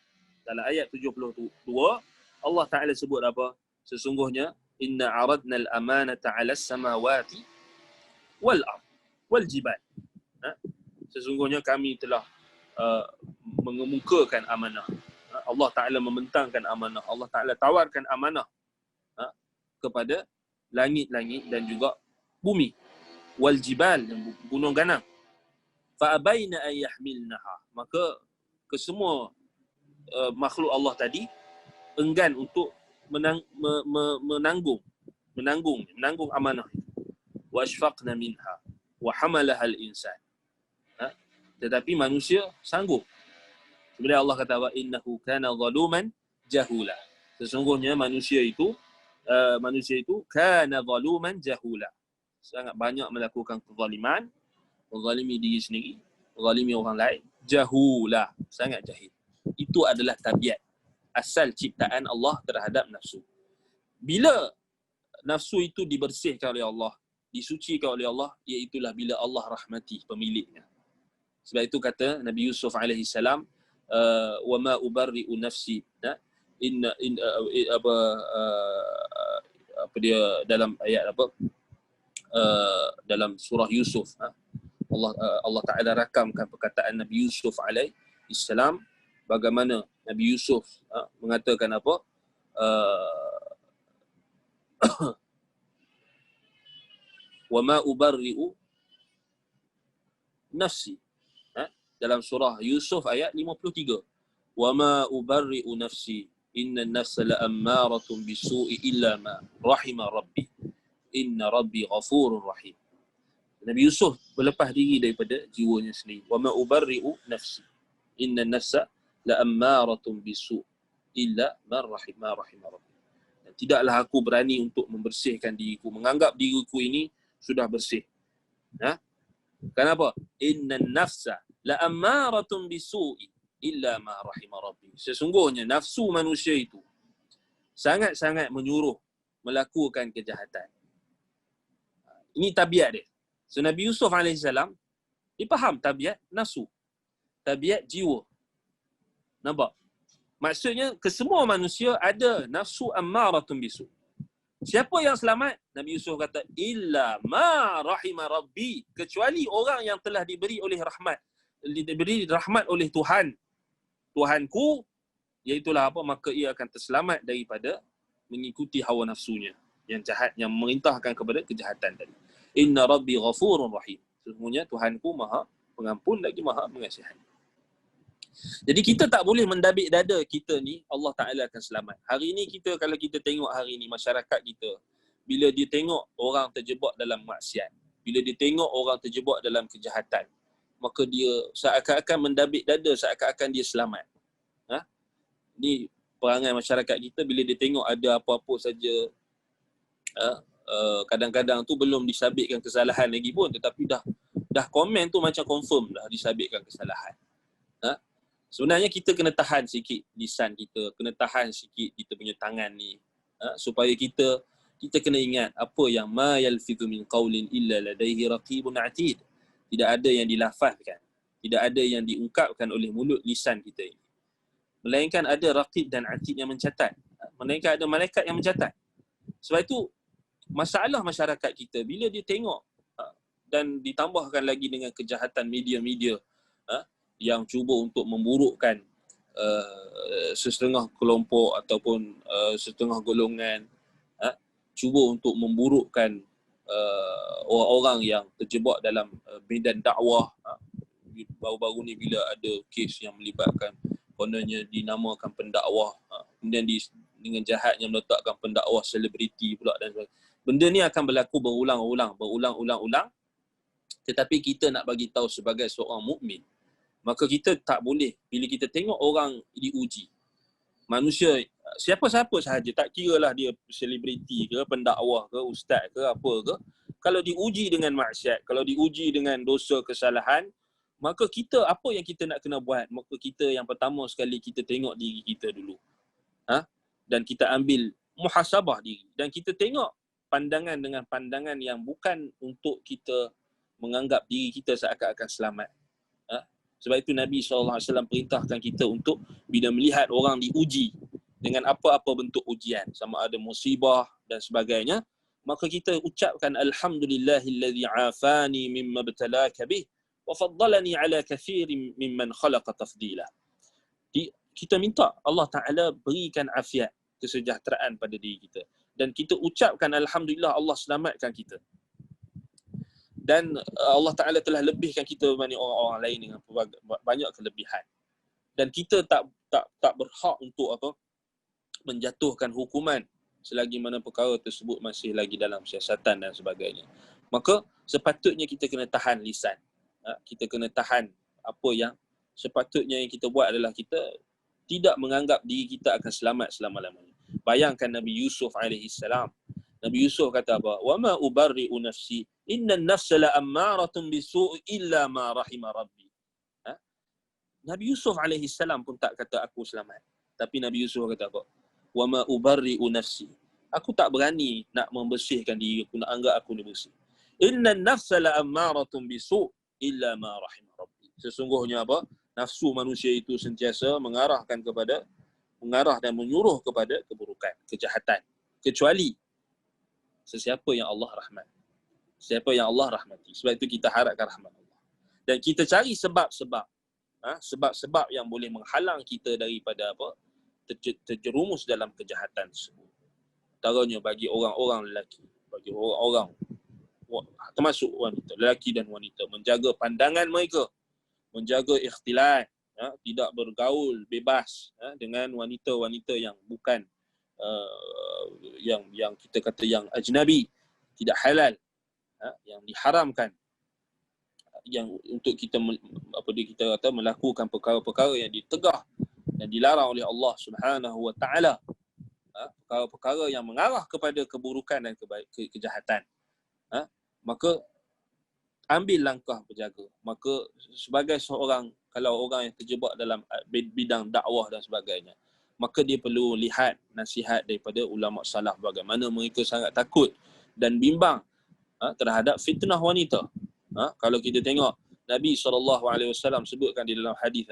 Dalam ayat 72 Allah Ta'ala sebut apa? Sesungguhnya inna aradna al-amanata 'ala as-samawati wal ard wal jibal. Sesungguhnya kami telah mengemukakan amanah. Allah Ta'ala membentangkan amanah. Allah Ta'ala tawarkan amanah kepada langit-langit dan juga bumi. Wal jibal, gunung ganang. Fa abaina an yahmilnaha. Maka kesemua makhluk Allah tadi enggan untuk menanggung amanah. Wa ashfaqna minha wa hamalaha al-insan. Tetapi manusia sanggup. Sebenarnya Allah kata wa innahu kana zaluman jahula. Sesungguhnya manusia itu kana zaluman jahula. Sangat banyak melakukan kezaliman, menzalimi diri sendiri, menzalimi orang lain, jahula, sangat jahil. Itu adalah tabiat asal ciptaan Allah terhadap nafsu. Bila nafsu itu dibersihkan oleh Allah, disucikan oleh Allah, iaitulah bila Allah rahmati pemiliknya. Sebab itu kata Nabi Yusuf alaihi salam, wa ma ubarri'u nafsi, apa dia dalam ayat apa, dalam surah Yusuf, Allah Ta'ala rakamkan perkataan Nabi Yusuf alaihi salam, bagaimana Nabi Yusuf mengatakan apa, wa ma ubarri'u nafsi, dalam surah Yusuf ayat 53, wa ma ubarri'u nafsi inna an-nafsa la'ammaratun bisu'i illa ma rahima rabbi inna rabbi ghafurur rahim. Nabi Yusuf berlepas diri daripada jiwanya sendiri. Wa ma ubarri'u nafsi inna an-nafsa la'ammaratun bisu'i illa ma rahima rabbi. Dan tidaklah aku berani untuk membersihkan diriku, menganggap diriku ini sudah bersih. Kenapa? Inna an-nafsa la'ammaratun bisu'i illa ma rahima rabbi. Sesungguhnya nafsu manusia itu sangat-sangat menyuruh melakukan kejahatan. Ini tabiat dia. So Nabi Yusuf AS, dia faham tabiat nafsu, tabiat jiwa. Nampak? Maksudnya kesemua manusia ada nafsu ammaratun bisu. Siapa yang selamat? Nabi Yusuf kata illa ma rahima rabbi, kecuali orang yang telah diberi rahmat oleh Tuhanku, iaitulah apa, maka ia akan terselamat daripada mengikuti hawa nafsunya yang jahat, yang merintahkan kepada kejahatan tadi. Inna rabbi ghafurun rahim. Sesungguhnya Tuhanku Maha Pengampun lagi Maha Mengasihani. Jadi kita tak boleh mendabik dada kita ni Allah Ta'ala akan selamat. Hari ni kita, kalau kita tengok hari ni masyarakat kita, bila dia tengok orang terjebak dalam maksiat, bila dia tengok orang terjebak dalam kejahatan, maka dia seakan-akan mendabik dada, seakan-akan dia selamat. Ni perangai masyarakat kita bila dia tengok ada apa-apa saja, kadang-kadang tu belum disabitkan kesalahan lagi pun, tetapi dah komen tu macam confirm dah disabitkan kesalahan. Sebenarnya kita kena tahan sikit lisan kita, kena tahan sikit kita punya tangan ni, supaya kita kena ingat apa yang ma yalfidhu min qaulin illa ladaihi raqibun atid. Tidak ada yang dilafazkan, tidak ada yang diungkapkan oleh mulut lisan kita ini, melainkan ada raqib dan atid yang mencatat, melainkan ada malaikat yang mencatat. Sebab itu masalah masyarakat kita bila dia tengok, dan ditambahkan lagi dengan kejahatan media-media yang cuba untuk memburukkan sesetengah kelompok ataupun setengah golongan, cuba untuk memburukkan orang-orang yang terjebak dalam medan dakwah. Baru-baru ni bila ada kes yang melibatkan kononnya dinamakan pendakwah, kemudian dengan jahatnya meletakkan pendakwah selebriti pula dan sebagainya. Benda ni akan berlaku berulang-ulang, tetapi kita nak bagi tahu sebagai seorang mukmin, maka kita tak boleh bila kita tengok orang diuji, manusia siapa-siapa sahaja, tak kiralah dia selebriti ke, pendakwah ke, ustaz ke, apa ke, kalau diuji dengan maksiat, kalau diuji dengan dosa kesalahan, maka kita apa yang kita nak kena buat? Maka kita yang pertama sekali kita tengok diri kita dulu. Dan kita ambil muhasabah diri dan kita tengok pandangan dengan pandangan yang bukan untuk kita menganggap diri kita seakan-akan selamat. Sebab itu Nabi SAW perintahkan kita untuk bila melihat orang diuji dengan apa-apa bentuk ujian, sama ada musibah dan sebagainya, maka kita ucapkan alhamdulillahillazi afani mimma ibtalaka bih wa faddalani ala kathirin mimman khalaqa tafdila. Kita minta Allah Ta'ala berikan afiat, kesejahteraan pada diri kita. Dan kita ucapkan alhamdulillah Allah selamatkan kita. Dan Allah Ta'ala telah lebihkan kita berbanding orang-orang lain dengan banyak kelebihan. Dan kita tak berhak untuk menjatuhkan hukuman selagi mana perkara tersebut masih lagi dalam siasatan dan sebagainya. Maka sepatutnya kita kena tahan lisan. Kita kena tahan apa yang sepatutnya yang kita buat adalah kita tidak menganggap diri kita akan selamat selama-lamanya. Bayangkan Nabi Yusuf alaihissalam. Nabi Yusuf kata apa? Wa ma ubarri'u nafsi innan nafsa la'ammaratun bisu'i illa ma rahima rabbi. Nabi Yusuf alaihissalam pun tak kata aku selamat. Tapi Nabi Yusuf kata apa? Wa ma ubarri'u nafsi. Aku tak berani nak membersihkan diri aku, nak anggap aku ni bersih. Innan nafsa la'ammaratun bisu'i illa ma rahima rabbi. Sesungguhnya apa? Nafsu manusia itu sentiasa mengarah dan menyuruh kepada keburukan, kejahatan, kecuali sesiapa yang Allah rahmat. Siapa yang Allah rahmati. Sebab itu kita harapkan rahmat Allah. Dan kita cari sebab-sebab. Sebab-sebab yang boleh menghalang kita daripada terjerumus dalam kejahatan tersebut. Antaranya bagi orang-orang lelaki, bagi orang-orang termasuk wanita, lelaki dan wanita, menjaga pandangan mereka, menjaga ikhtilat, tidak bergaul bebas dengan wanita-wanita yang bukan yang kita kata yang ajnabi, tidak halal, yang diharamkan, yang untuk kita melakukan perkara-perkara yang ditegah dan dilarang oleh Allah Subhanahu wa taala, perkara-perkara yang mengarah kepada keburukan dan kejahatan. Maka ambil langkah berjaga. Maka sebagai seorang, kalau orang yang terjebak dalam bidang dakwah dan sebagainya, maka dia perlu lihat nasihat daripada ulama salaf bagaimana mereka sangat takut dan bimbang terhadap fitnah wanita. Kalau kita tengok Nabi SAW sebutkan di dalam hadis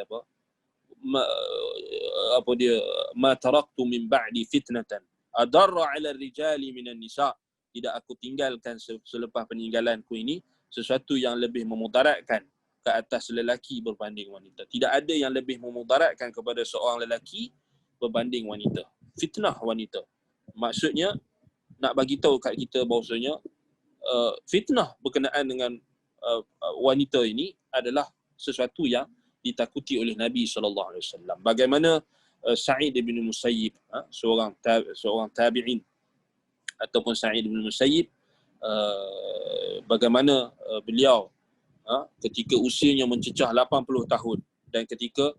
ma taraktu min ba'di fitnatan adarra 'ala ar-rijali minan nisa. Tidak aku tinggalkan selepas peninggalanku ini sesuatu yang lebih memudaratkan ke atas lelaki berbanding wanita. Tidak ada yang lebih memudaratkan kepada seorang lelaki berbanding wanita. Fitnah wanita. Maksudnya nak bagi tahu kat kita bahawasanya fitnah berkenaan dengan wanita ini adalah sesuatu yang ditakuti oleh Nabi SAW. Bagaimana Sa'id bin Musayyib, seorang tabi'in, ataupun Sa'id bin Musayyib, bagaimana beliau ketika usianya mencecah 80 tahun dan ketika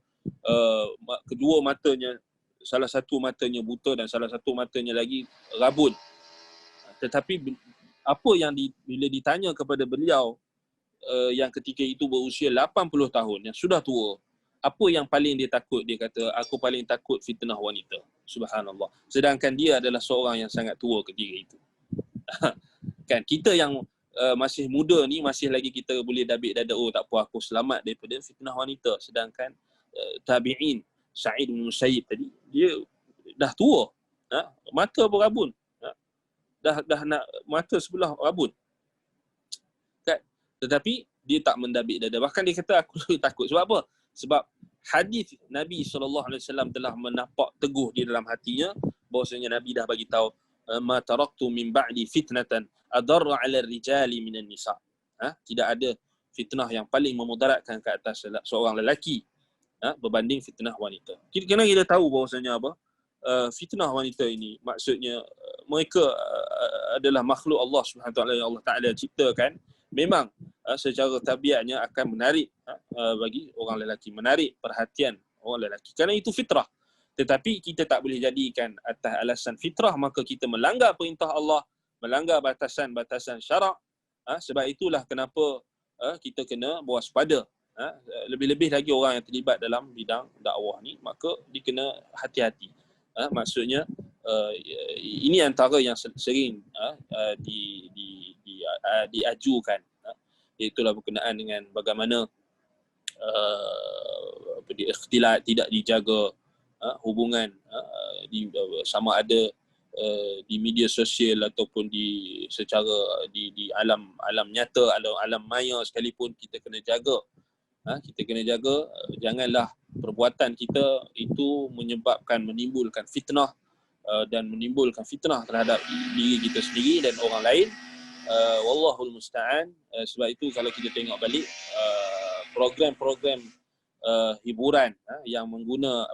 kedua matanya, salah satu matanya buta dan salah satu matanya lagi rabun. Tetapi apa yang bila ditanya kepada beliau yang ketika itu berusia 80 tahun, yang sudah tua, apa yang paling dia takut? Dia kata, aku paling takut fitnah wanita. Subhanallah. Sedangkan dia adalah seorang yang sangat tua ketika itu. Kan kita yang masih muda ni masih lagi kita boleh dabik dada, oh tak apa aku selamat daripada fitnah wanita. Sedangkan tabi'in Sa'id bin Musayyib tadi, dia dah tua, mata berabun, dah nak mata sebelah rabun. Kan? Tetapi dia tak mendabik dada. Bahkan dia kata aku takut. Sebab apa? Sebab hadis Nabi SAW telah menapak teguh di dalam hatinya bahawasanya Nabi dah bagi tahu ma taraktu min ba'di fitnatan adarra 'ala ar-rijali minan nisa. Tidak ada fitnah yang paling memudaratkan ke atas seorang lelaki berbanding fitnah wanita. Kena kita tahu bahawasanya apa? Fitnah wanita ini maksudnya mereka adalah makhluk Allah Subhanahu Wa Taala yang Allah Taala ciptakan. Memang secara tabiatnya akan menarik bagi orang lelaki, menarik perhatian orang lelaki. Kerana itu fitrah. Tetapi kita tak boleh jadikan atas alasan fitrah maka kita melanggar perintah Allah, melanggar batasan-batasan syarak. Sebab itulah kenapa kita kena berwaspada. Lebih-lebih lagi orang yang terlibat dalam bidang dakwah ni, maka dia kena hati-hati. Maksudnya ini antara yang sering diajukan, iaitulah berkenaan dengan bagaimana ikhtilat, tidak dijaga hubungan sama ada di media sosial ataupun secara di alam nyata, alam maya sekalipun kita kena jaga. Kita kena jaga janganlah perbuatan kita itu menimbulkan fitnah dan menimbulkan fitnah terhadap diri kita sendiri dan orang lain. Wallahul musta'an. Sebab itu kalau kita tengok balik program-program hiburan yang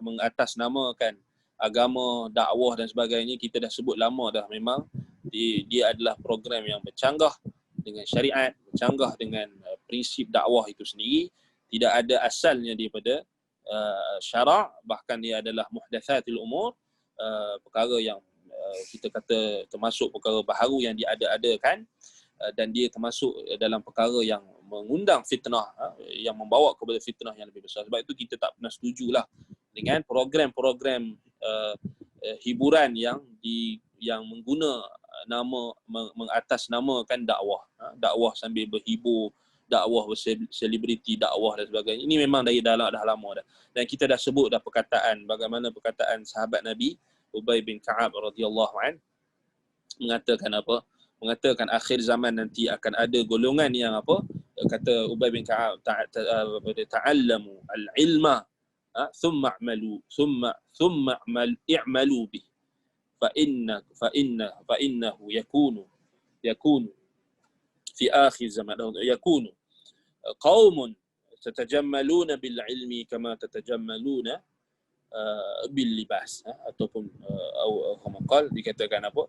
mengatasnamakan agama, dakwah dan sebagainya, kita dah sebut lama dah, memang dia adalah program yang bercanggah dengan syariat, bercanggah dengan prinsip dakwah itu sendiri. Tidak ada asalnya daripada syarak, bahkan dia adalah muhdatsatul umur, perkara yang kita kata termasuk perkara baharu yang diada-adakan, dan dia termasuk dalam perkara yang mengundang fitnah, yang membawa kepada fitnah yang lebih besar. Sebab itu kita tak pernah setujulah dengan program-program hiburan yang mengguna nama, mengatasnamakan dakwah, dakwah sambil berhibur, dakwah berselebriti, dakwah dan sebagainya. Ini memang dah lama dah. Dan kita dah sebut dah bagaimana perkataan sahabat Nabi Ubay bin Ka'ab radhiyallahu an mengatakan apa? Mengatakan akhir zaman nanti akan ada golongan yang apa? Kata Ubay bin Ka'ab, ta'allamu al-ilma thumma i'malu bih fa innahu yakunu fi akhir zaman, yakunu qaumun tatajammaluna bil ilmi kama tatajammaluna bil libas, ataupun kama qal, dikatakan apa,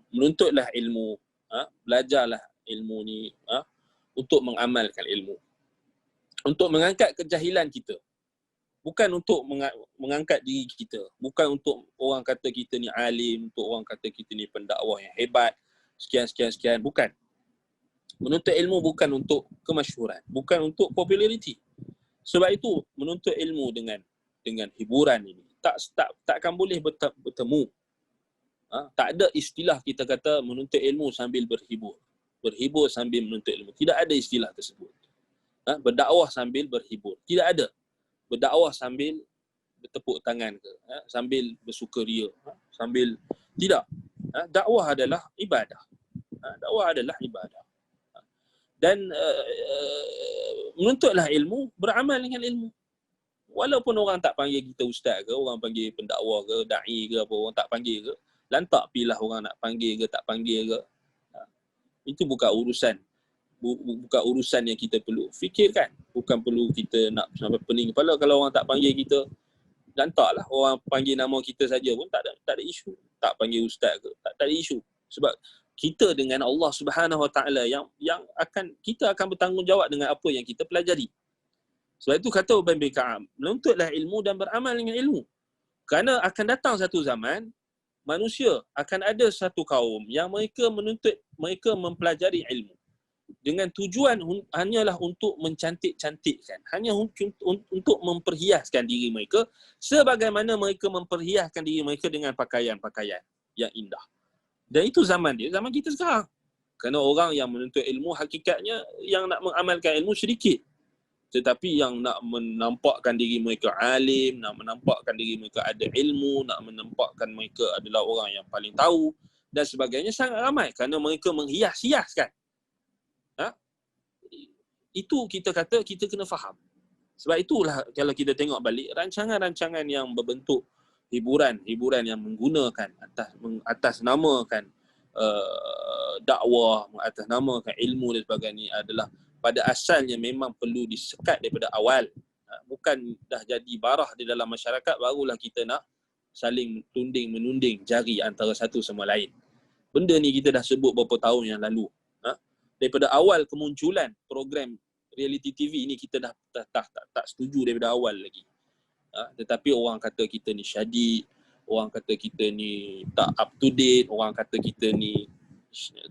menuntutlah ilmu, belajarlah ilmu ni untuk mengamalkan ilmu, untuk mengangkat kejahilan kita, bukan untuk mengangkat diri kita, bukan untuk orang kata kita ni alim, untuk orang kata kita ni pendakwah yang hebat, sekian, bukan. Menuntut ilmu bukan untuk kemasyhuran, bukan untuk populariti. Sebab itu menuntut ilmu dengan hiburan ini takkan boleh bertemu. Tak ada istilah kita kata menuntut ilmu sambil berhibur sambil menuntut ilmu. Tidak ada istilah tersebut. Berdakwah sambil berhibur, tidak ada. Berdakwah sambil bertepuk tangan ke, sambil bersukaria, sambil tidak. Dakwah adalah ibadah. Dakwah adalah ibadah. Dan menuntutlah ilmu, beramal dengan ilmu. Walaupun orang tak panggil kita ustaz ke, orang panggil pendakwa ke, da'i ke apa, orang tak panggil ke, lantak pilah orang nak panggil ke tak panggil ke. Itu bukan urusan yang kita perlu fikirkan. Bukan perlu kita nak sampai pening kepala. Kalau orang tak panggil kita, lantaklah. Orang panggil nama kita saja pun tak ada isu. Tak panggil ustaz ke, tak ada isu. Sebab kita dengan Allah Subhanahu Wa Taala yang kita akan bertanggungjawab dengan apa yang kita pelajari. Sebab itu kata Ubay bin Ka'ab, menuntutlah ilmu dan beramal dengan ilmu. Kerana akan datang satu zaman manusia, akan ada satu kaum yang mereka mempelajari ilmu dengan tujuan hanyalah untuk mencantik-cantikkan, hanya untuk memperhiaskan diri mereka sebagaimana mereka memperhiaskan diri mereka dengan pakaian-pakaian yang indah. Dan itu zaman kita sekarang. Kerana orang yang menuntut ilmu hakikatnya yang nak mengamalkan ilmu sedikit. Tetapi yang nak menampakkan diri mereka alim, nak menampakkan diri mereka ada ilmu, nak menampakkan mereka adalah orang yang paling tahu dan sebagainya sangat ramai kerana mereka menghias-hiaskan. Itu kita kata kita kena faham. Sebab itulah kalau kita tengok balik rancangan-rancangan yang berbentuk hiburan yang menggunakan mengatasnamakan dakwah, mengatasnamakan ilmu dan sebagainya adalah pada asalnya memang perlu disekat daripada awal. Bukan dah jadi barah di dalam masyarakat barulah kita nak saling menunding jari antara satu sama lain. Benda ni kita dah sebut beberapa tahun yang lalu. Daripada awal kemunculan program reality TV ni kita dah tak setuju daripada awal lagi. Tetapi orang kata kita ni syadid, orang kata kita ni tak up to date, orang kata kita ni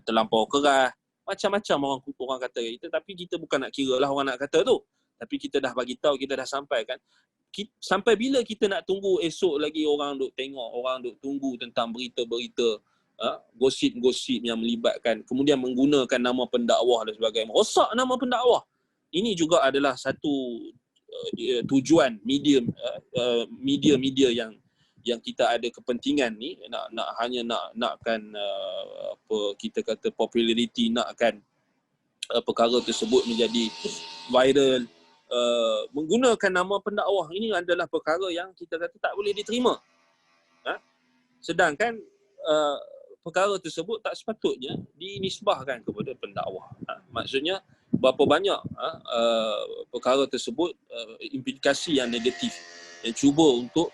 terlampau keras, macam-macam orang kata kita, tapi kita bukan nak kira lah orang nak kata tu. Tapi kita dah bagi tahu, kita dah sampaikan. Sampai bila kita nak tunggu esok lagi orang duk tengok, orang duk tunggu tentang berita-berita, gosip-gosip yang melibatkan, kemudian menggunakan nama pendakwah dan sebagainya. Rosak nama pendakwah. Ini juga adalah satu tujuan media yang kita ada kepentingan ni, nakkan apa kita kata populariti, nakkan perkara tersebut menjadi viral, menggunakan nama pendakwah. Ini adalah perkara yang kita kata tak boleh diterima. Sedangkan perkara tersebut tak sepatutnya dinisbahkan kepada pendakwah. Maksudnya berapa banyak perkara tersebut implikasi yang negatif yang cuba untuk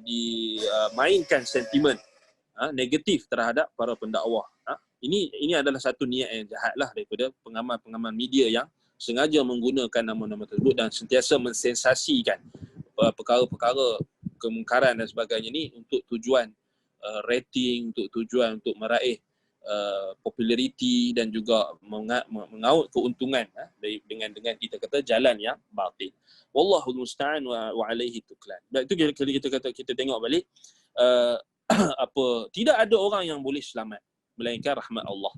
dimainkan sentimen negatif terhadap para pendakwah. Ini adalah satu niat yang jahatlah daripada pengamal-pengamal media yang sengaja menggunakan nama-nama tersebut dan sentiasa mensensasikan perkara-perkara kemungkaran dan sebagainya ni untuk tujuan rating, untuk tujuan untuk meraih populariti dan juga mengaut keuntungan dengan kita kata jalan yang batil. Wallahul musta'an wa alaihi tuklan. Dan itu kalau kita tengok balik, tidak ada orang yang boleh selamat melainkan rahmat Allah.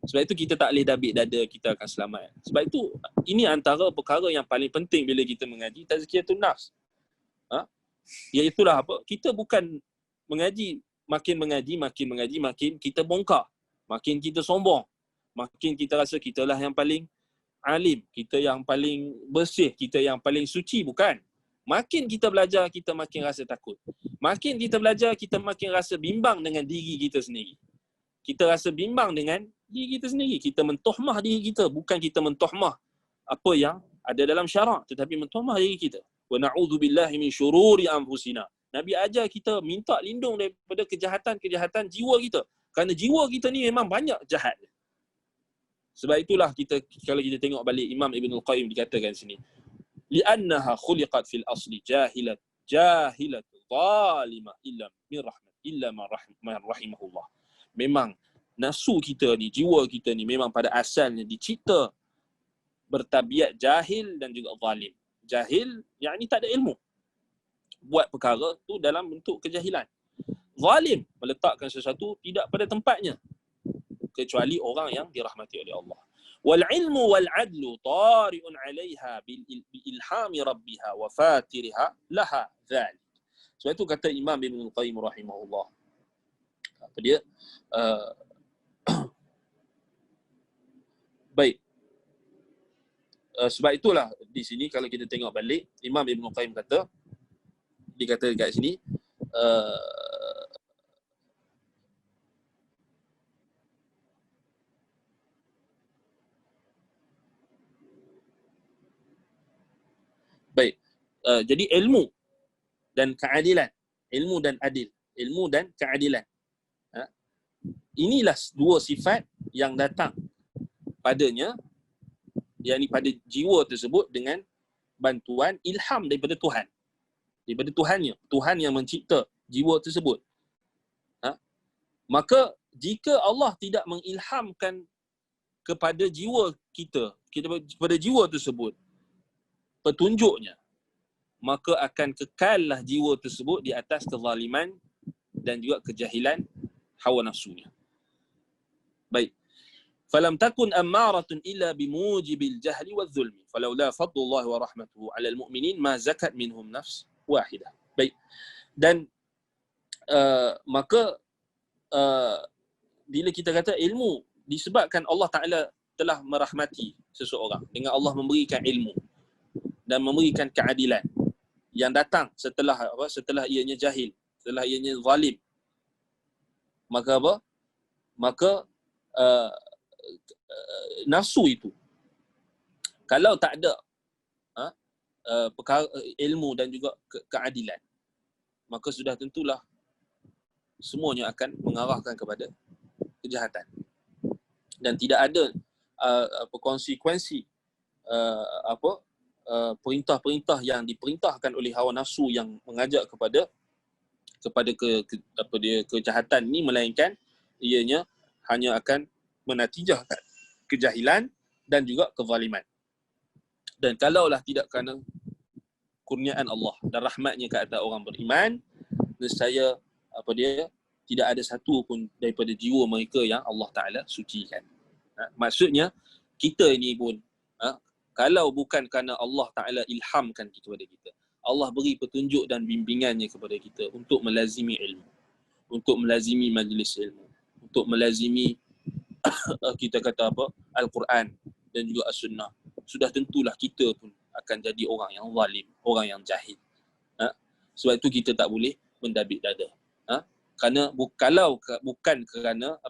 Sebab itu kita tak boleh dabik dada kita akan selamat. Sebab itu ini antara perkara yang paling penting bila kita mengaji tazkiyatun nafs. Iaitulah kita bukan mengaji, makin kita bongkar, makin kita sombong, makin kita rasa kitalah yang paling alim, kita yang paling bersih, kita yang paling suci. Bukan. Makin kita belajar, kita makin rasa takut. Makin kita belajar, kita makin rasa bimbang dengan diri kita sendiri. Kita rasa bimbang dengan diri kita sendiri. Kita mentohmah diri kita, bukan kita mentohmah apa yang ada dalam syarak, tetapi mentohmah diri kita. Wa na'udzubillahi min syururi anfusina. Nabi ajar kita minta lindung daripada kejahatan-kejahatan jiwa kita. Kerana jiwa kita ni memang banyak jahat. Sebab itulah kalau kita tengok balik Imam Ibn Al-Qayyim dikatakan sini, li'annaha khuliqat fil asli jahilat zalimah illa man rahimahullah. Memang nafsu kita ni, jiwa kita ni memang pada asalnya dicipta bertabiat jahil dan juga zalim. Jahil yakni tak ada ilmu, buat perkara tu dalam bentuk kejahilan. Zalim, meletakkan sesuatu tidak pada tempatnya, kecuali orang yang dirahmati oleh Allah. Wal ilmu wal adlu tari'un 'alaiha bi ilhami rabbiha wa fatiriha laha dhalik. Sebab itu kata Imam Ibn Qayyim rahimahullah, apa dia, baik, sebab itulah di sini kalau kita tengok balik, Imam Ibn Qayyim kata, dia kata dekat sini, baik, jadi ilmu dan keadilan, ilmu dan adil, ilmu dan keadilan, inilah dua sifat yang datang padanya, yakni pada jiwa tersebut dengan bantuan ilham daripada Tuhan, daripada Tuhannya, Tuhan yang mencipta jiwa tersebut. Maka jika Allah tidak mengilhamkan kepada jiwa kita, kepada jiwa tersebut petunjuknya, maka akan kekallah jiwa tersebut di atas kezaliman dan juga kejahilan hawa nafsunya. Baik. Falam takun ammaratun illa bimujibil jahli wadh-dhulmi falawla fadlullah wa rahmatuhu 'alal mu'minin ma zakat minhum nafs wahidah. Baik. Dan maka bila kita kata ilmu disebabkan Allah Ta'ala telah merahmati seseorang dengan Allah memberikan ilmu dan memberikan keadilan yang datang setelah ianya jahil, setelah ianya zalim, maka uh, nafsu itu, kalau tak ada perkara ilmu dan juga keadilan, maka sudah tentulah semuanya akan mengarahkan kepada kejahatan. Dan tidak ada konsekuensi perintah-perintah yang diperintahkan oleh hawa nafsu yang mengajak kepada kejahatan ni, melainkan ianya hanya akan menatijahkan kejahilan dan juga kezaliman. Dan kalaulah tidak kerana kurniaan Allah dan rahmatnya ke atas orang beriman, nescaya tidak ada satu pun daripada jiwa mereka yang Allah Ta'ala sucikan. Maksudnya, kita ini pun, kalau bukan kerana Allah Ta'ala ilhamkan kepada kita, Allah beri petunjuk dan bimbingannya kepada kita untuk melazimi ilmu, untuk melazimi majlis ilmu, untuk melazimi kita kata Al-Quran dan juga As-Sunnah, sudah tentulah kita pun akan jadi orang yang zalim, orang yang jahil. Sebab itu kita tak boleh mendabik dada. Kerana kalau bukan kerana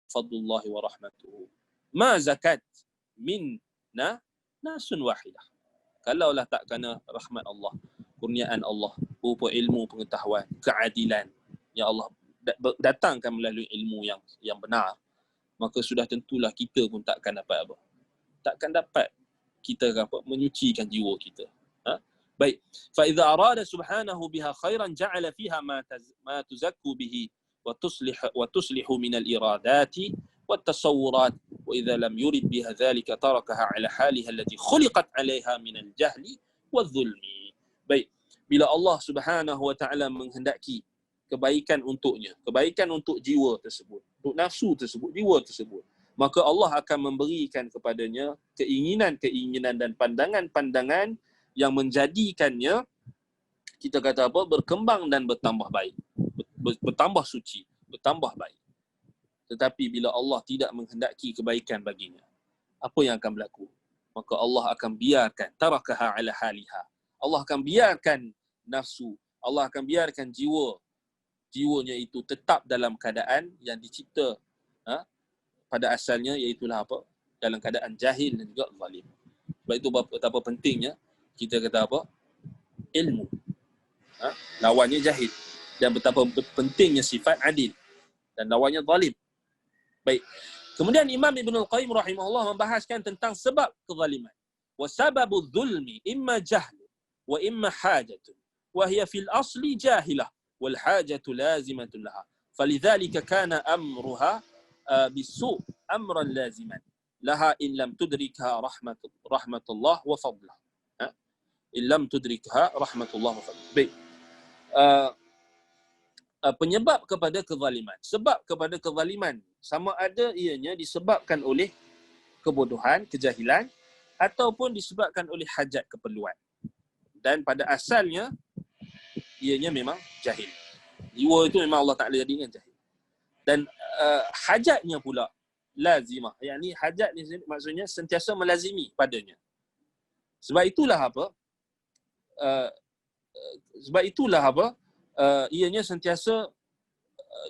fadlullahi wa rahmatuhu, ma zakat minna nasun wahidah. Kalaulah tak kerana rahmat Allah, kurniaan Allah, berupa ilmu, pengetahuan, keadilan yang Allah datangkan melalui ilmu yang benar, maka sudah tentulah kita pun takkan dapat apa? Takkan dapat kita menyucikan jiwa kita. Baik. Fa idza arada subhanahu biha khairan ja'ala fiha ma tuzakku bihi wa tuslihu min al-iradati wat tasawurat, wa idza lam yurid biha dhalika tarakaha ala haliha allati khuliqat 'alayha min al-jahli wadh-dhulmi. Baik. Bila Allah Subhanahu wa taala menghendaki kebaikan untuknya, kebaikan untuk jiwa tersebut, untuk nafsu tersebut, jiwa tersebut, maka Allah akan memberikan kepadanya keinginan-keinginan dan pandangan-pandangan yang menjadikannya, kita kata berkembang dan bertambah baik, bertambah suci, bertambah baik. Tetapi bila Allah tidak menghendaki kebaikan baginya, apa yang akan berlaku? Maka Allah akan biarkan tarakaha ala haliha. Allah akan biarkan nafsu, Allah akan biarkan jiwanya itu tetap dalam keadaan yang dicipta pada asalnya, iaitulah dalam keadaan jahil dan juga zalim. Sebab itu betapa pentingnya kita kata ilmu, lawannya jahil, dan betapa pentingnya sifat adil dan lawannya zalim. Baik. Kemudian Imam Ibn Al-Qayyim rahimahullah membahaskan tentang sebab kezaliman. Wa sababu dzulmi imma jahlu wa imma hajatun wa hiya fil asli jahilah wal hajatu lazimatun laha. Falidzalika kana amruha bisu' amran laziman laha in lam tudrikha rahmatullah wa fadlah. Illam tudrikha rahmatullah wa fadlah. Baik. Penyebab kepada kezaliman. Sebab kepada kezaliman sama ada ianya disebabkan oleh kebodohan, kejahilan, ataupun disebabkan oleh hajat, keperluan. Dan pada asalnya ianya memang jahil. Jiwa itu memang Allah Ta'ala jadikan jahil. Dan hajatnya pula lazimah. Yang ni hajat ni maksudnya sentiasa melazimi padanya. Sebab itulah ianya sentiasa,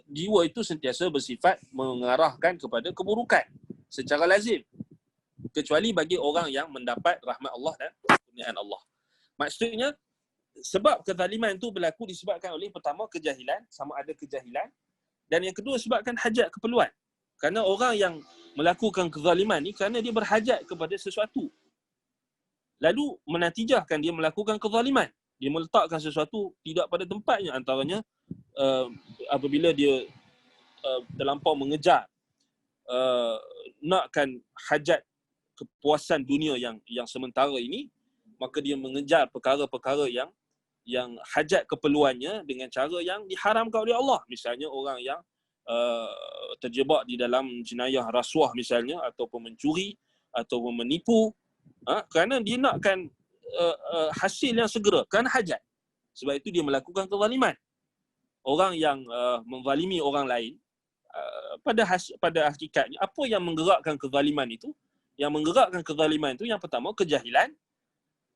jiwa itu sentiasa bersifat mengarahkan kepada keburukan secara lazim, kecuali bagi orang yang mendapat rahmat Allah dan kurniaan Allah. Maksudnya sebab kezaliman itu berlaku disebabkan oleh, pertama, kejahilan, sama ada kejahilan, dan yang kedua sebabkan hajat, keperluan. Kerana orang yang melakukan kezaliman ni kerana dia berhajat kepada sesuatu, lalu menatijahkan dia melakukan kezaliman. Dia meletakkan sesuatu tidak pada tempatnya, antaranya apabila dia terlampau mengejar nakkan hajat kepuasan dunia yang sementara ini, maka dia mengejar perkara-perkara yang hajat keperluannya dengan cara yang diharamkan oleh Allah. Misalnya orang yang terjebak di dalam jenayah rasuah misalnya, ataupun mencuri, ataupun menipu, kerana dia nakkan hasil yang segera, kerana hajat. Sebab itu dia melakukan kezaliman. Orang yang menzalimi orang lain, pada hakikatnya apa yang menggerakkan kezaliman itu? Yang menggerakkan kezaliman itu yang pertama kejahilan,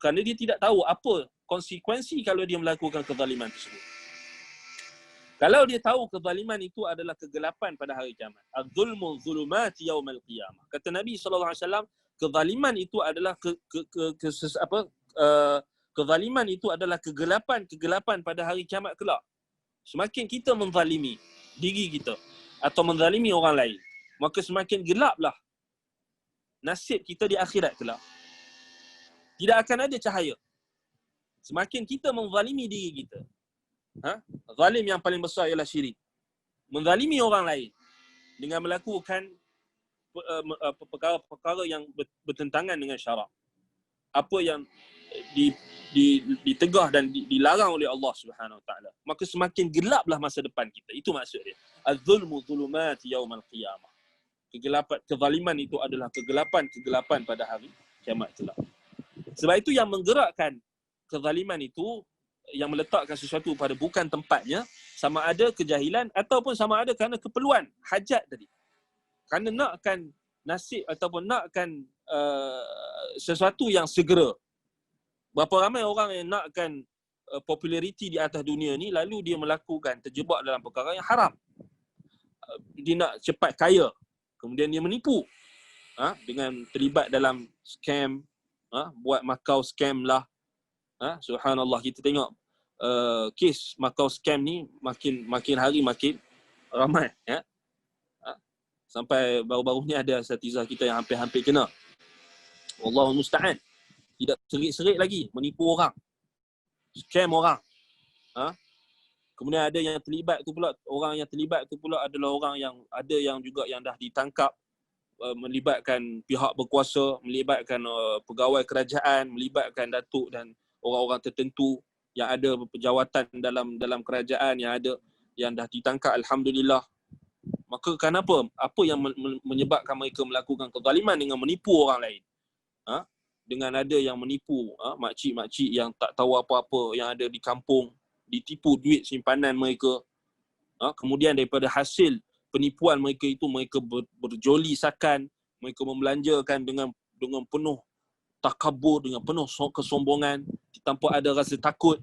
kerana dia tidak tahu apa konsekuensi kalau dia melakukan kezaliman tersebut. Kalau dia tahu kezaliman itu adalah kegelapan pada hari kiamat. Az-zulmu zulumati yaumal qiyamah. Kata Nabi SAW, kezaliman itu adalah kezaliman itu adalah kegelapan pada hari kiamat kelak. Semakin kita menzalimi diri kita atau menzalimi orang lain, maka semakin gelaplah nasib kita di akhirat kelak. Tidak akan ada cahaya. Semakin kita menzalimi diri kita. Zalim yang paling besar ialah syirik. Menzalimi orang lain dengan melakukan perkara-perkara yang bertentangan dengan syarak. Apa yang ditegah dan dilarang oleh Allah Subhanahu Wa Taala. Maka semakin gelaplah masa depan kita. Itu maksud dia. Az-zulmu zulumati yaumal qiyamah. Kezaliman itu adalah kegelapan pada hari kiamat kelak. Sebab itu yang menggerakkan kezaliman itu, yang meletakkan sesuatu pada bukan tempatnya, sama ada kejahilan ataupun sama ada kerana keperluan, hajat tadi. Kerana nakkan nasib ataupun nakkan sesuatu yang segera. Berapa ramai orang yang nakkan populariti di atas dunia ni, lalu dia melakukan, terjebak dalam perkara yang haram. Dia nak cepat kaya, kemudian dia menipu dengan terlibat dalam scam, buat Macau scam lah. Subhanallah, kita tengok kes Macau scam ni makin hari makin ramai. Sampai baru-baru ni ada asatizah kita yang hampir-hampir kena. Wallahu musta'an. Tidak serik-serik lagi menipu orang, scam orang. Kemudian ada yang terlibat tu pula, orang yang terlibat tu pula adalah orang yang ada yang juga yang dah ditangkap, melibatkan pihak berkuasa, melibatkan pegawai kerajaan, melibatkan datuk dan orang-orang tertentu yang ada pejawatan dalam kerajaan yang dah ditangkap, alhamdulillah. Maka kenapa? Apa yang menyebabkan mereka melakukan kezaliman dengan menipu orang lain? Dengan ada yang menipu makcik-makcik yang tak tahu apa-apa yang ada di kampung, ditipu duit simpanan mereka. Kemudian daripada hasil penipuan mereka itu, mereka berjoli sakan, mereka membelanjakan dengan penuh takabur, dengan penuh kesombongan, tanpa ada rasa takut.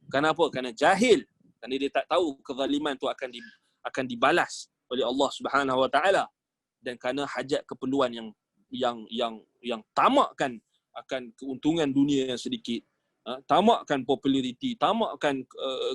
Kenapa? Kerana jahil. Kerana dia tak tahu kezaliman itu akan dibalas oleh Allah Subhanahu Wa Taala, dan kerana hajat keperluan yang tamakkan akan keuntungan dunia yang sedikit, tamakkan populariti, tamakkan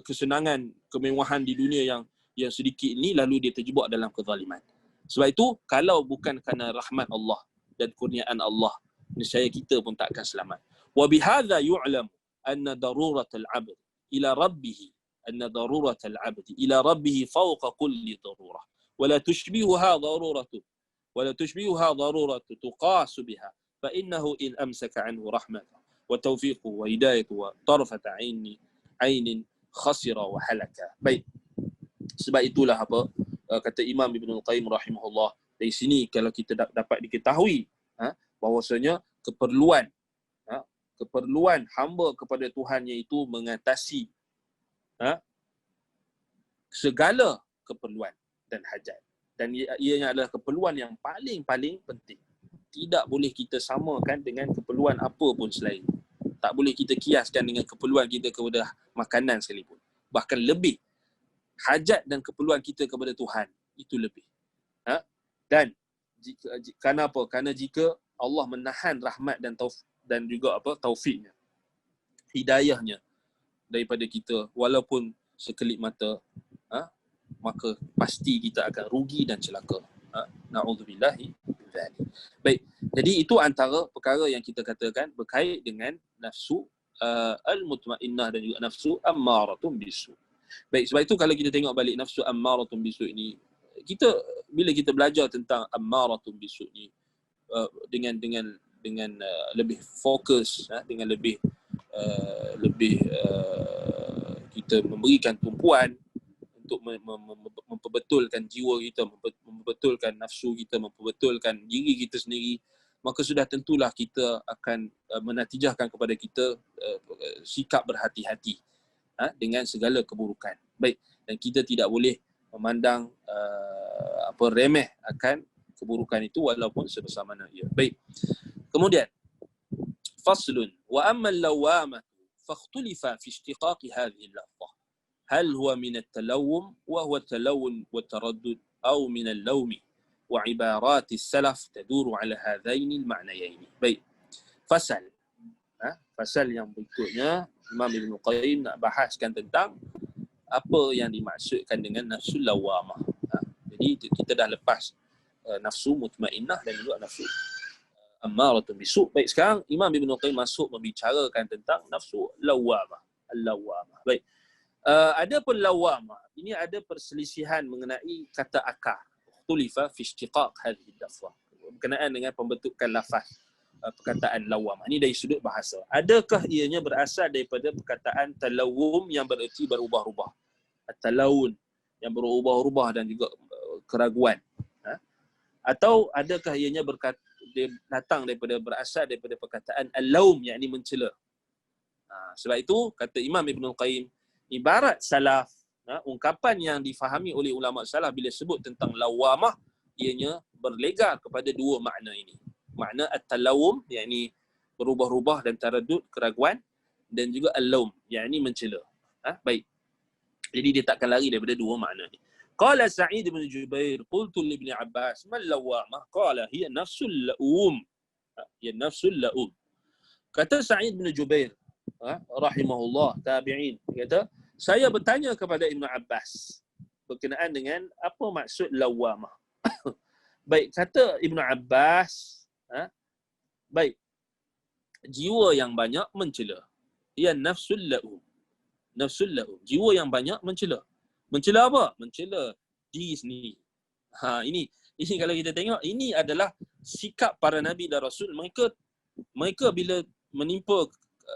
kesenangan, kemewahan di dunia yang sedikit ini, lalu dia terjebak dalam kezaliman. Sebab itu, kalau bukan kerana rahmat Allah dan kurniaan Allah, nescaya kita pun tak akan selamat. Wa bihadza yu'lam anna daruratal 'abd ila rabbih ila rabbih fawqa kulli darurah wa la tushbihuha daruratu tuqasu biha fa innahu in amsaka 'anhu rahmatan wa tawfiqu wa hidayatu wa tarfata 'ainin khasira wa halaka. Baik. Sebab itulah kata Imam Ibn Al-Qayyim rahimahullah, dari sini kalau kita dapat diketahui bahawasanya keperluan hamba kepada Tuhannya itu mengatasi segala keperluan dan hajat, dan ianya adalah keperluan yang paling penting. Tidak boleh kita samakan dengan keperluan apa pun selain. Tak boleh kita kiaskan dengan keperluan kita kepada makanan sekalipun. Bahkan lebih, hajat dan keperluan kita kepada Tuhan itu lebih. Dan kerana apa? Kerana jika Allah menahan rahmat dan juga taufiknya, hidayahnya daripada kita walaupun sekelip mata, maka pasti kita akan rugi dan celaka. Na'udzubillahi min dzalik. Baik, jadi itu antara perkara yang kita katakan berkait dengan nafsu al-mutmainnah dan juga nafsu ammaratun bisu. Baik, sebab itu kalau kita tengok balik nafsu ammaratun bisu ini, bila kita belajar tentang ammaratun bisu ni dengan lebih fokus, dengan lebih kita memberikan tumpuan untuk memperbetulkan jiwa kita, memperbetulkan nafsu kita, memperbetulkan diri kita sendiri, maka sudah tentulah kita akan menatijahkan kepada kita sikap berhati-hati dengan segala keburukan. Baik, dan kita tidak boleh memandang remeh akan keburukan itu walaupun sebesar mana ia. Baik. Kemudian faslun wa amma al-lawamah fakhtulifa fi ishtiqaq hadhihi al-lafzah. hal huwa min at-talawum wa huwa at-talawun wa taraddud atau min al-lawm wa ibarat as-salaf taduru ala hadaini al-ma'nayaini. Baik. Fasal. Fasal yang berikutnya Imam Ibn Qayyim nak bahaskan tentang apa yang dimaksudkan dengan nafsu lawamah. Jadi kita dah lepas nafsu mutmainnah dan juga nafsu ammaratun bisu'. Baik, sekarang Imam Ibn Qayyim masuk membicarakan tentang nafsu lawamah. Al-lawamah. Baik. Adapun lawamah, ini ada perselisihan mengenai kata akar. Tulifa fi istiqaq hadhihi ad-dafwa. Berkenaan dengan pembentukan lafaz perkataan lawamah. Ini dari sudut bahasa. Adakah ianya berasal daripada perkataan talawum yang bererti berubah-ubah? Talawun yang berubah-ubah dan juga keraguan. Atau adakah ianya datang berasal daripada perkataan al-lawm, yakni mencela? Sebab itu kata Imam Ibn Qayyim, ibarat salaf, ungkapan yang difahami oleh ulama salaf bila sebut tentang lawamah, ianya berlegar kepada dua makna ini. Makna at-talawum, yakni berubah-ubah dan taraddud, keraguan, dan juga al-lawm, yakni mencela. Baik. Jadi dia takkan lari daripada dua makna ni. Qala Sa'id bin Jubair, qultu li Ibn Abbas, mal lawamah? Qala hiya nafsul la'um. Hiya nafsul la'um. Kata Sa'id bin Jubair, rahimahullah, tabi'in, kata, saya bertanya kepada Ibn Abbas berkenaan dengan apa maksud lawamah. Baik, kata Ibn Abbas, baik, jiwa yang banyak mencela. Ia nafsul la'um. Nafsul la'um, jiwa yang banyak mencela. Mencela apa? Mencela diri sendiri. Ini kalau kita tengok, ini adalah sikap para nabi dan rasul. Mereka bila menimpa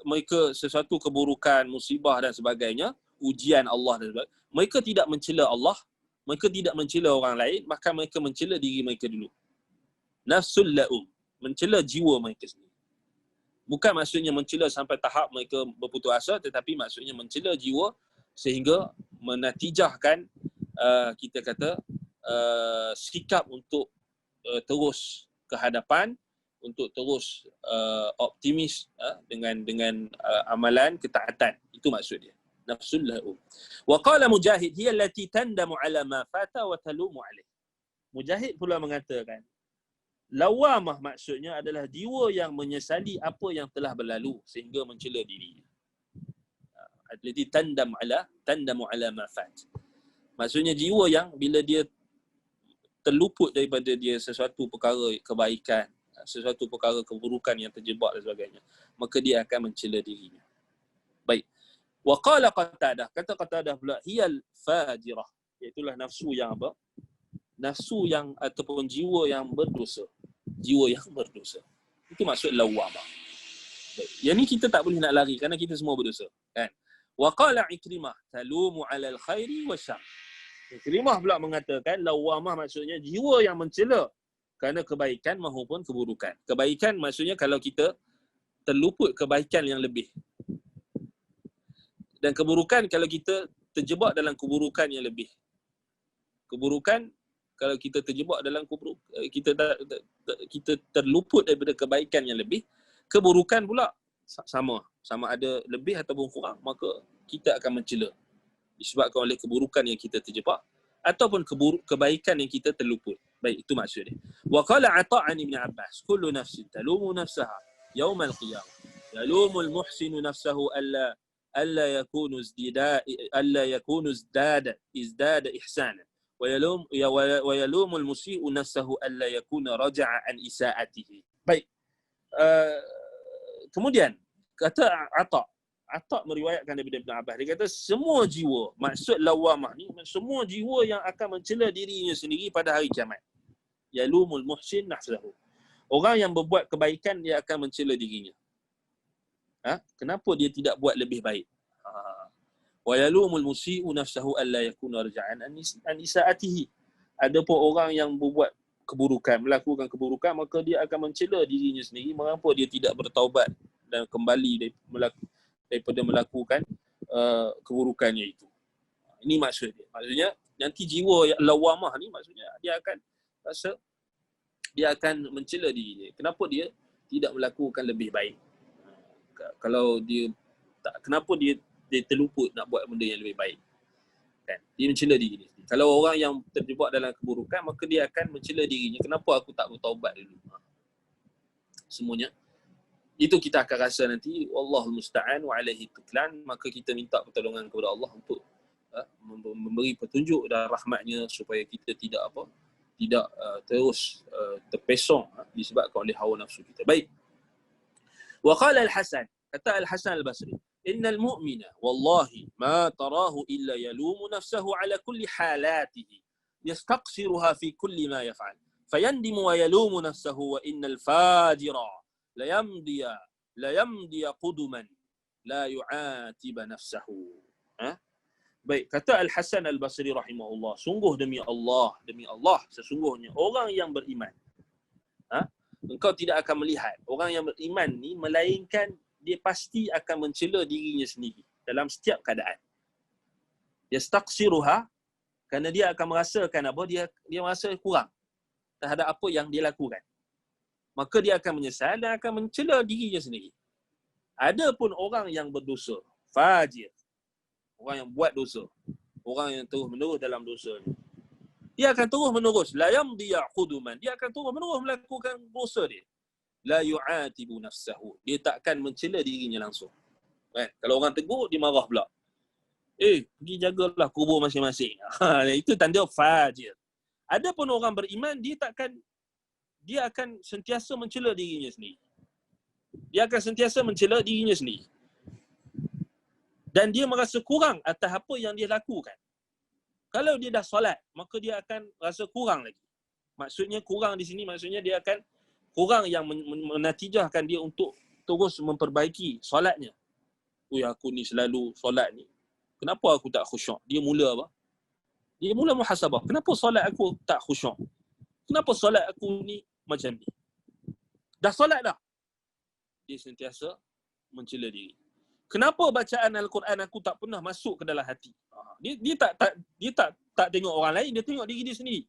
mereka sesuatu keburukan, musibah dan sebagainya, ujian Allah dan sebagainya, mereka tidak mencela Allah, mereka tidak mencela orang lain, maka mereka mencela diri mereka dulu. Nafsul la'um, mencela jiwa mereka sendiri. Bukan maksudnya mencela sampai tahap mereka berputus asa, tetapi maksudnya mencela jiwa sehingga menatijahkan kita kata sikap untuk terus ke hadapan, untuk terus optimis dengan amalan ketaatan. Itu maksud dia. Nafsul la'um. Wa qala Mujahid hiya allati tandamu ala ma fata wa talumu alaih. Mujahid pula mengatakan lawamah maksudnya adalah jiwa yang menyesali apa yang telah berlalu sehingga mencela dirinya. Allati tandamu ala ma fat. Maksudnya jiwa yang bila dia terluput daripada dia sesuatu perkara kebaikan, sesuatu perkara keburukan yang terjebak dan sebagainya, maka dia akan mencela dirinya. Baik. Wa qala Qatadah, kata Qatadah pula, hiyal fajirah, iaitulah nafsu yang apa? Nafsu yang ataupun jiwa yang berdosa. Jiwa yang berdosa. Itu maksud lawamah. Baik. Yang ni kita tak boleh nak lari kerana kita semua berdosa, kan? Wa qala Ikrimah talumu 'alal khairi wasyarr. Ikrimah pula mengatakan lawamah maksudnya jiwa yang mencela kerana kebaikan maupun keburukan. Kebaikan maksudnya kalau kita terluput kebaikan yang lebih. Dan keburukan kalau kita terjebak dalam keburukan yang lebih. Keburukan kalau kita terjebak dalam kita terluput daripada kebaikan yang lebih. Keburukan pula sama ada lebih ataupun kurang, maka kita akan mencela disebabkan oleh keburukan yang kita terjebak ataupun kebaikan yang kita terluput. Baik, itu maksud dia. Wa qala Ata'an Ibn Abbas, kullu nafsin talumu nafsaha yawm al-qiyamah. Yalumu al-muhsinu nafsahu alla yakunu izdada ihsanan. Wa yalumu al-musii'u nafsahu alla yakuna raja'a an isaatihi. Baik. Kemudian kata Ata' meriwayatkan daripada Ibn Abbas, dia kata semua jiwa, maksud lawamah ni, semua jiwa yang akan mencela dirinya sendiri pada hari kiamat. Yalumul muhsin nafsahu. Orang yang berbuat kebaikan, dia akan mencela dirinya. Kenapa dia tidak buat lebih baik? Wa yalumul musii'u nafsahu alla yakuna raja'an an isaatihi. Adapun orang yang berbuat keburukan, melakukan keburukan, maka dia akan mencela dirinya sendiri mengapa dia tidak bertaubat dan kembali daripada melakukan keburukannya itu. Ini maksud dia. Maksudnya nanti jiwa yang lawamah ni maksudnya dia akan rasa dia akan mencela dirinya. Kenapa dia tidak melakukan lebih baik? Kalau dia tak, kenapa dia terluput nak buat benda yang lebih baik? Dia mencela diri dia. Kalau orang yang terjebak dalam keburukan, maka dia akan mencela dirinya. Kenapa aku tak bertaubat dulu? Semuanya itu kita akan rasa nanti, Wallahul musta'an wa alaihi tuklan. Maka kita minta pertolongan kepada Allah untuk memberi petunjuk dan rahmatnya supaya kita tidak terus terpesong disebabkan oleh hawa nafsu kita. Baik. Wa qala al-Hasan, kata al-Hasan al-Basri, innal mu'mina wallahi ma tarahu illa yalumu nafsahu ala kulli halatihi yastaqsiruha fi kulli ma yaf'al fayandimu wa yalumu nafsahu wa innal fajira la yamdiya quduman la yu'atiba nafsahu. Baik, kata Al-Hasan Al-Basri rahimahullah, sungguh demi Allah, sesungguhnya orang yang beriman, engkau tidak akan melihat orang yang beriman ni melainkan dia pasti akan mencela dirinya sendiri dalam setiap keadaan. Yastaqsiruha, kerana dia akan merasakan dia merasa kurang terhadap apa yang dia lakukan. Maka dia akan menyesal dan akan mencela dirinya sendiri. Adapun orang yang berdosa, fajir, orang yang buat dosa, orang yang terus-menerus dalam dosa ni, dia akan terus-menerus la yamdiya quduman, dia akan terus-menerus melakukan dosa dia. La yu'atibu nafsahu, dia takkan mencela dirinya langsung. Kalau orang tegur, dia marah pula. Pergi jagalah kubur masing-masing. Itu tanda fajir. Adapun orang beriman, dia akan sentiasa mencela dirinya sendiri. Dia akan sentiasa mencela dirinya sendiri. Dan dia merasa kurang atas apa yang dia lakukan. Kalau dia dah solat, maka dia akan rasa kurang lagi. Maksudnya kurang di sini, maksudnya dia akan kurang yang menatijahkan dia untuk terus memperbaiki solatnya. Aku ni selalu solat ni, kenapa aku tak khusyuk? Dia mula apa? Dia mula muhasabah. Kenapa solat aku tak khusyuk? Kenapa solat aku ni macam ni? Dah solat dah. Dia sentiasa mencela diri. Kenapa bacaan Al-Quran aku tak pernah masuk ke dalam hati? Dia tak tengok orang lain, dia tengok diri dia sendiri.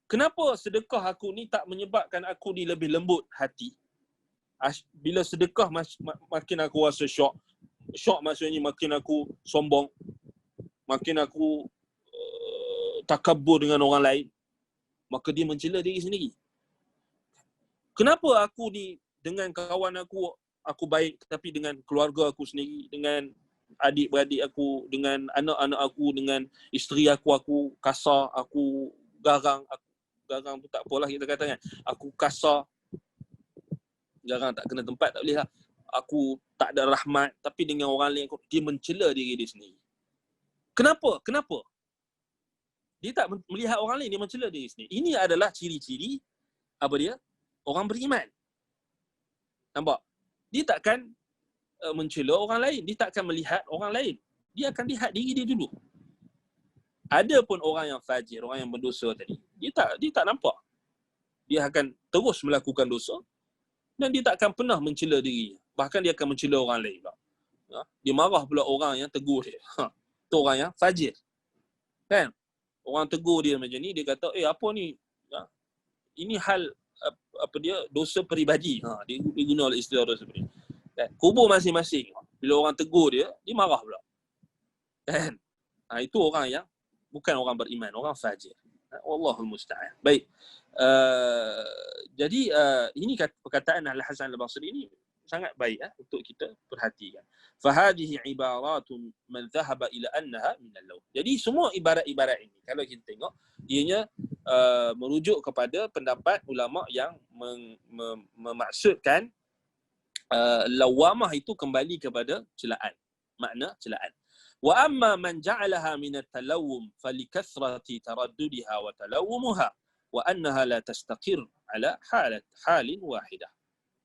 Kenapa sedekah aku ni tak menyebabkan aku ni lebih lembut hati? Bila sedekah makin aku rasa syok. Syok maksudnya makin aku sombong. Makin aku takabur dengan orang lain. Maka dia mencela diri sendiri. Kenapa aku ni dengan kawan aku baik, tapi dengan keluarga aku sendiri, dengan adik-beradik aku, dengan anak-anak aku, dengan isteri aku kasar, aku garang tu tak apalah kita kata kan. Aku kasar, garang tak kena tempat tak boleh lah. Aku tak ada rahmat, tapi dengan orang lain dia mencela diri dia sendiri. Kenapa? Dia tak melihat orang lain, dia mencela diri sendiri. Ini adalah ciri-ciri apa dia? Orang beriman. Nampak? Dia takkan mencela orang lain, dia takkan melihat orang lain. Dia akan lihat diri dia dulu. Ada pun orang yang fajir, orang yang berdosa tadi, dia tak nampak. Dia akan terus melakukan dosa dan dia tak akan pernah mencela dirinya. Bahkan dia akan mencela orang lain pula. Dia marah pula orang yang tegur dia. Itu orang yang fajir. Kan? Orang tegur dia macam ni, dia kata, apa ni? Ini hal dosa peribadi. Dia guna istilah dosa peribadi. Kan? Kubur masing-masing. Bila orang tegur dia marah pula. Kan? Itu orang yang bukan orang beriman, orang fajir. Wallahul musta'an. Baik. Jadi ini perkataan Al-Hasan Al-Basri ini sangat baik untuk kita perhatikan. Fahadhihi ibaratun man dhahaba ila annaha min al-law. Jadi semua ibarat-ibarat ini kalau kita tengok ianya merujuk kepada pendapat ulama yang memaksudkan lawamah itu kembali kepada celaan. Makna celaan. Wa amma man ja'alaha min at-talawum falikathrati taraddudiha wa talawumuha wa annaha la tastaqir ala halin wahidah.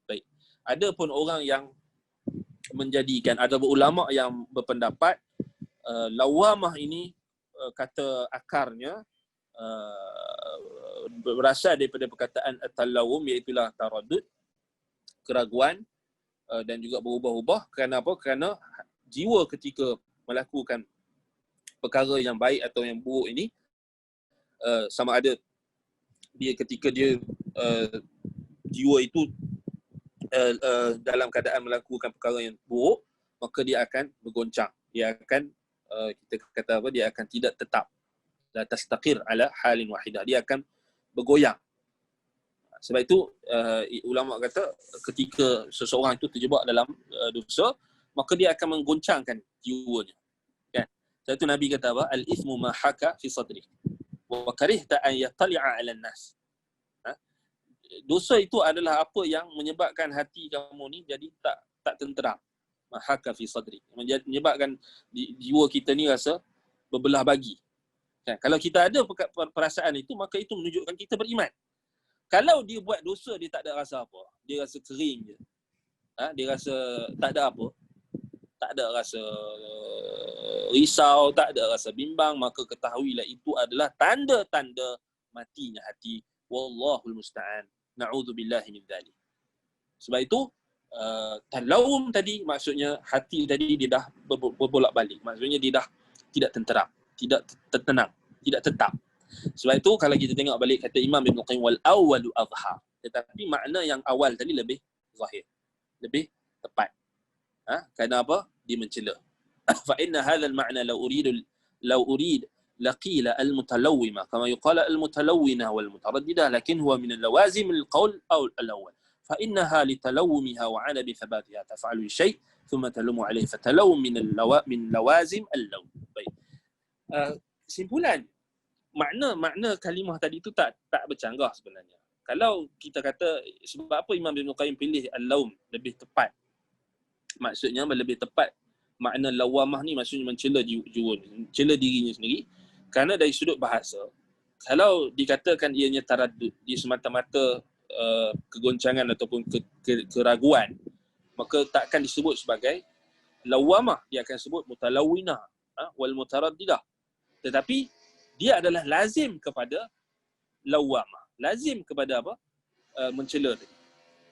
Baik. Ada pun orang yang menjadikan, ada ulama yang berpendapat lawamah ini kata akarnya berasal daripada perkataan at-talawum, iaitu taraddud, keraguan dan juga berubah-ubah. Kerana apa? Kerana jiwa ketika melakukan perkara yang baik atau yang buruk ini, sama ada dia ketika dia jiwa itu dalam keadaan melakukan perkara yang buruk, maka dia akan bergoncang, dia akan kita kata apa, dia akan tidak tetap, la tastaqir ala halin wahidah, dia akan bergoyang. Sebab itu ulama kata ketika seseorang itu terjebak dalam dosa, maka dia akan menggoncangkan jiwanya, kan. Sebab itu Nabi kata apa, al-ithmu ma haka fi sadri wa karihta an yattali'a 'ala an-nas. Dosa itu adalah apa yang menyebabkan hati kamu ni jadi tak tenteram. Ma haka fi sadri, menyebabkan jiwa kita ni rasa berbelah bagi, kan. Kalau kita ada perasaan itu, maka itu menunjukkan kita beriman. Kalau dia buat dosa, dia tak ada rasa apa, dia rasa kering je, dia rasa tak ada apa, tak ada rasa risau, tak ada rasa bimbang, maka ketahuilah itu adalah tanda-tanda matinya hati. Wallahul musta'an. Na'udzubillahi min dzalik. Sebab itu talawum tadi maksudnya hati tadi dia dah berbolak-balik, maksudnya dia dah tidak tenteram, tidak tenang, tidak tetap. Sebab itu kalau kita tengok balik kata Imam Ibn Qayyim, wal awwalu adhhar, tetapi makna yang awal tadi lebih zahir, lebih tepat. Kerana apa? Dia mencela. Fa inna hadha al-ma'na law urid laqila al-mutalawwima kama yuqala al-mutalawwina wal mutaraddida, lakin huwa min al-lawazim al-qawl aw al-awwal. Fa innaha litalawwimiha wa 'ala bi thabatiha taf'alu shay' thumma talumu 'alayhi, fatalawwum min lawazim al-lawm. Baik. Simpulan makna kalimah tadi tu tak bercanggah sebenarnya. Kalau kita kata sebab apa Imam Ibn Qayyim pilih al-lawm lebih tepat, maksudnya lebih tepat makna lawamah ni maksudnya mencela jiwa, mencela dirinya sendiri. Kerana dari sudut bahasa, kalau dikatakan ianya taraddud, dia semata-mata kegoncangan ataupun keraguan, maka takkan disebut sebagai lawamah, dia akan sebut mutalawwinah wal mutaraddidah. Tetapi dia adalah lazim kepada lawamah, lazim kepada apa? Mencela tadi.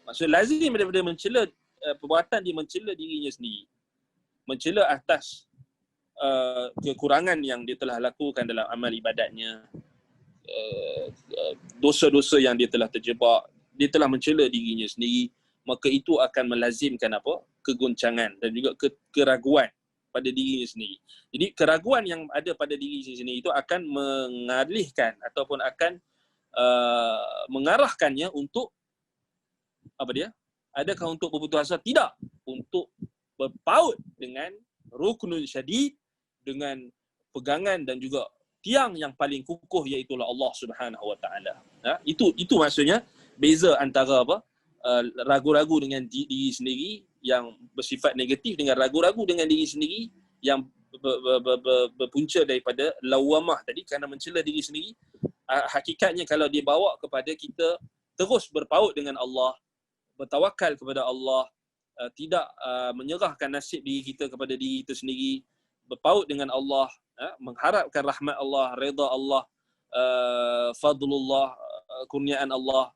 Maksud lazim daripada mencela, perbuatan dia mencela dirinya sendiri, mencela atas kekurangan yang dia telah lakukan dalam amal ibadatnya, dosa-dosa yang dia telah terjebak, dia telah mencela dirinya sendiri, maka itu akan melazimkan apa? Kegoncangan dan juga keraguan pada dirinya sendiri. Jadi keraguan yang ada pada diri sendiri itu akan mengalihkan ataupun akan mengarahkannya untuk apa dia? Adakah untuk berputus asa? Tidak. Untuk berpaut dengan ruknun syadid, dengan pegangan dan juga tiang yang paling kukuh, iaitu Allah Subhanahu wa taala. Itu maksudnya beza antara apa? Ragu-ragu dengan diri sendiri yang bersifat negatif dengan ragu-ragu dengan diri sendiri yang berpunca daripada lawamah tadi, kerana mencela diri sendiri. Hakikatnya kalau dia bawa kepada kita terus berpaut dengan Allah, bertawakal kepada Allah, tidak menyerahkan nasib diri kita kepada diri kita sendiri, berpaut dengan Allah, mengharapkan rahmat Allah, redha Allah, fadlullah, kurniaan Allah,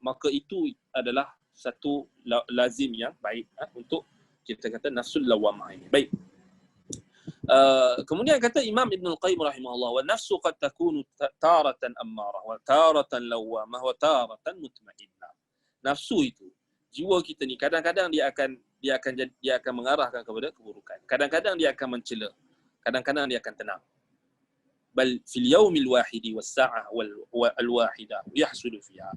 maka itu adalah satu lazim yang baik untuk kita kata nafsul lawamah ini. Baik. Kemudian kata Imam Ibn Qayyim rahimahullah, wa nafsu qad takunu taratan ammarah wa taratan lawamah wa taratan mutmainnah. Nafsu itu, jiwa kita ni kadang-kadang dia akan mengarahkan kepada keburukan. Kadang-kadang dia akan mencela, kadang-kadang dia akan tenang. Bal fil yaumil wahidi was sa'ah wal wahida yahsulu fiha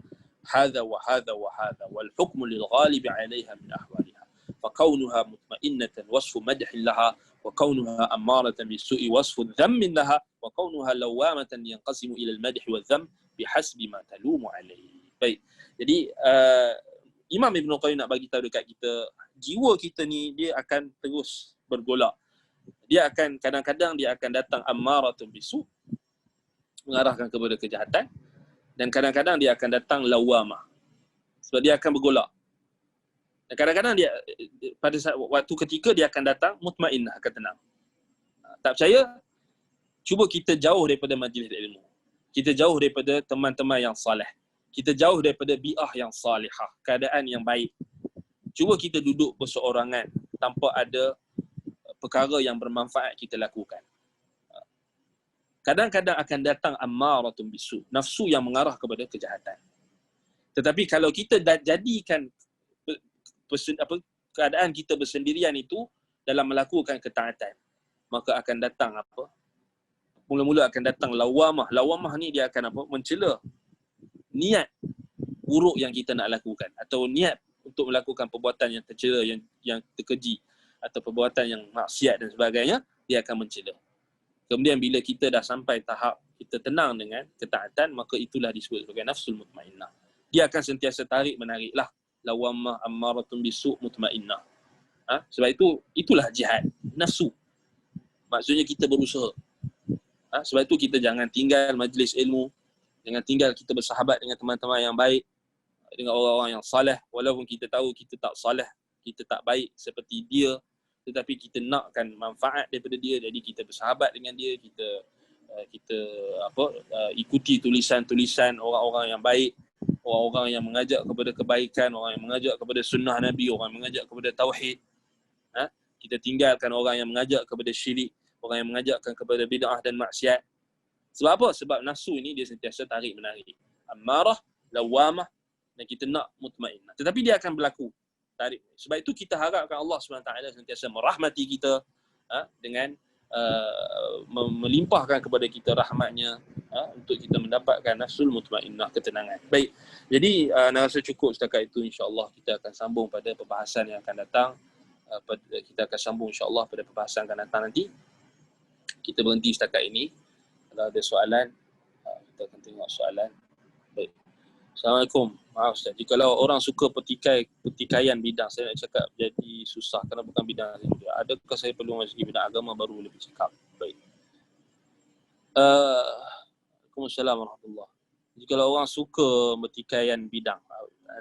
hadha wa hadha wa hadha wal hukmu lil ghalib 'alayha min ahwaliha fa kaunuha mutmainnatan wasfu madhin laha wa kaunuha ammaratan bisu'i wasfu dhammin laha wa kaunuha lawamatan yanqasimu ila al madh wa dhanb bihasbi ma talumu 'alayhi. Baik. Jadi Imam Ibn Qayyim nak bagi tahu dekat kita, jiwa kita ni dia akan terus bergolak. Dia akan kadang-kadang dia akan datang ammaratun bisu, mengarahkan kepada kejahatan, dan kadang-kadang dia akan datang lawamah, sebab dia akan bergolak. Dan kadang-kadang dia pada waktu ketika dia akan datang mutmainnah, akan tenang. Tak percaya? Cuba kita jauh daripada majlis ilmu. Kita jauh daripada teman-teman yang saleh. Kita jauh daripada bi'ah yang salihah, keadaan yang baik. Cuba kita duduk berseorangan tanpa ada perkara yang bermanfaat kita lakukan. Kadang-kadang akan datang ammaratun bisu, nafsu yang mengarah kepada kejahatan. Tetapi kalau kita jadikan keadaan kita bersendirian itu dalam melakukan ketaatan, maka akan datang apa? Mula-mula akan datang lawamah. Lawamah ni dia akan apa? Mencela niat buruk yang kita nak lakukan, atau niat untuk melakukan perbuatan yang tercela, yang terkeji, atau perbuatan yang maksiat dan sebagainya, dia akan mencela. Kemudian bila kita dah sampai tahap kita tenang dengan ketaatan, maka itulah disebut sebagai nafsul mutmainnah. Dia akan sentiasa tarik menariklah. Lawamah ammaratun bisu' mutmainnah. Sebab itulah jihad nafsu. Maksudnya kita berusaha. Sebab itu kita jangan tinggal majlis ilmu, jangan tinggal kita bersahabat dengan teman-teman yang baik, dengan orang-orang yang saleh, walaupun kita tahu kita tak saleh, kita tak baik seperti dia, tetapi kita nakkan manfaat daripada dia, jadi kita bersahabat dengan dia, kita ikuti tulisan-tulisan orang-orang yang baik, orang-orang yang mengajak kepada kebaikan, orang yang mengajak kepada sunnah Nabi, orang yang mengajak kepada tauhid. Kita tinggalkan orang yang mengajak kepada syirik, orang yang mengajakkan kepada bid'ah dan maksiat. Sebab apa? Sebab nafsu ini dia sentiasa tarik menarik. Ammarah, lawamah, dan kita nak mutmainnah. Tetapi dia akan berlaku tarik. Sebab itu kita harapkan Allah SWT sentiasa merahmati kita dengan melimpahkan kepada kita rahmatnya untuk kita mendapatkan nafsul mutmainnah, ketenangan. Baik. Jadi saya rasa cukup setakat itu. InsyaAllah kita akan sambung pada perbahasan yang akan datang. Kita akan sambung insyaAllah pada perbahasan akan datang nanti. Kita berhenti setakat ini. Kalau ada soalan, kita akan tengok soalan. Baik. Assalamualaikum. Maaf Ustaz, jikalau orang suka pertikaian bidang, saya nak cakap jadi susah kerana bukan bidang saya. Adakah saya perlu masuk bidang agama baru boleh bercakap? Baik. Waalaikumsalam warahmatullahi. Jikalau orang suka pertikaian bidang,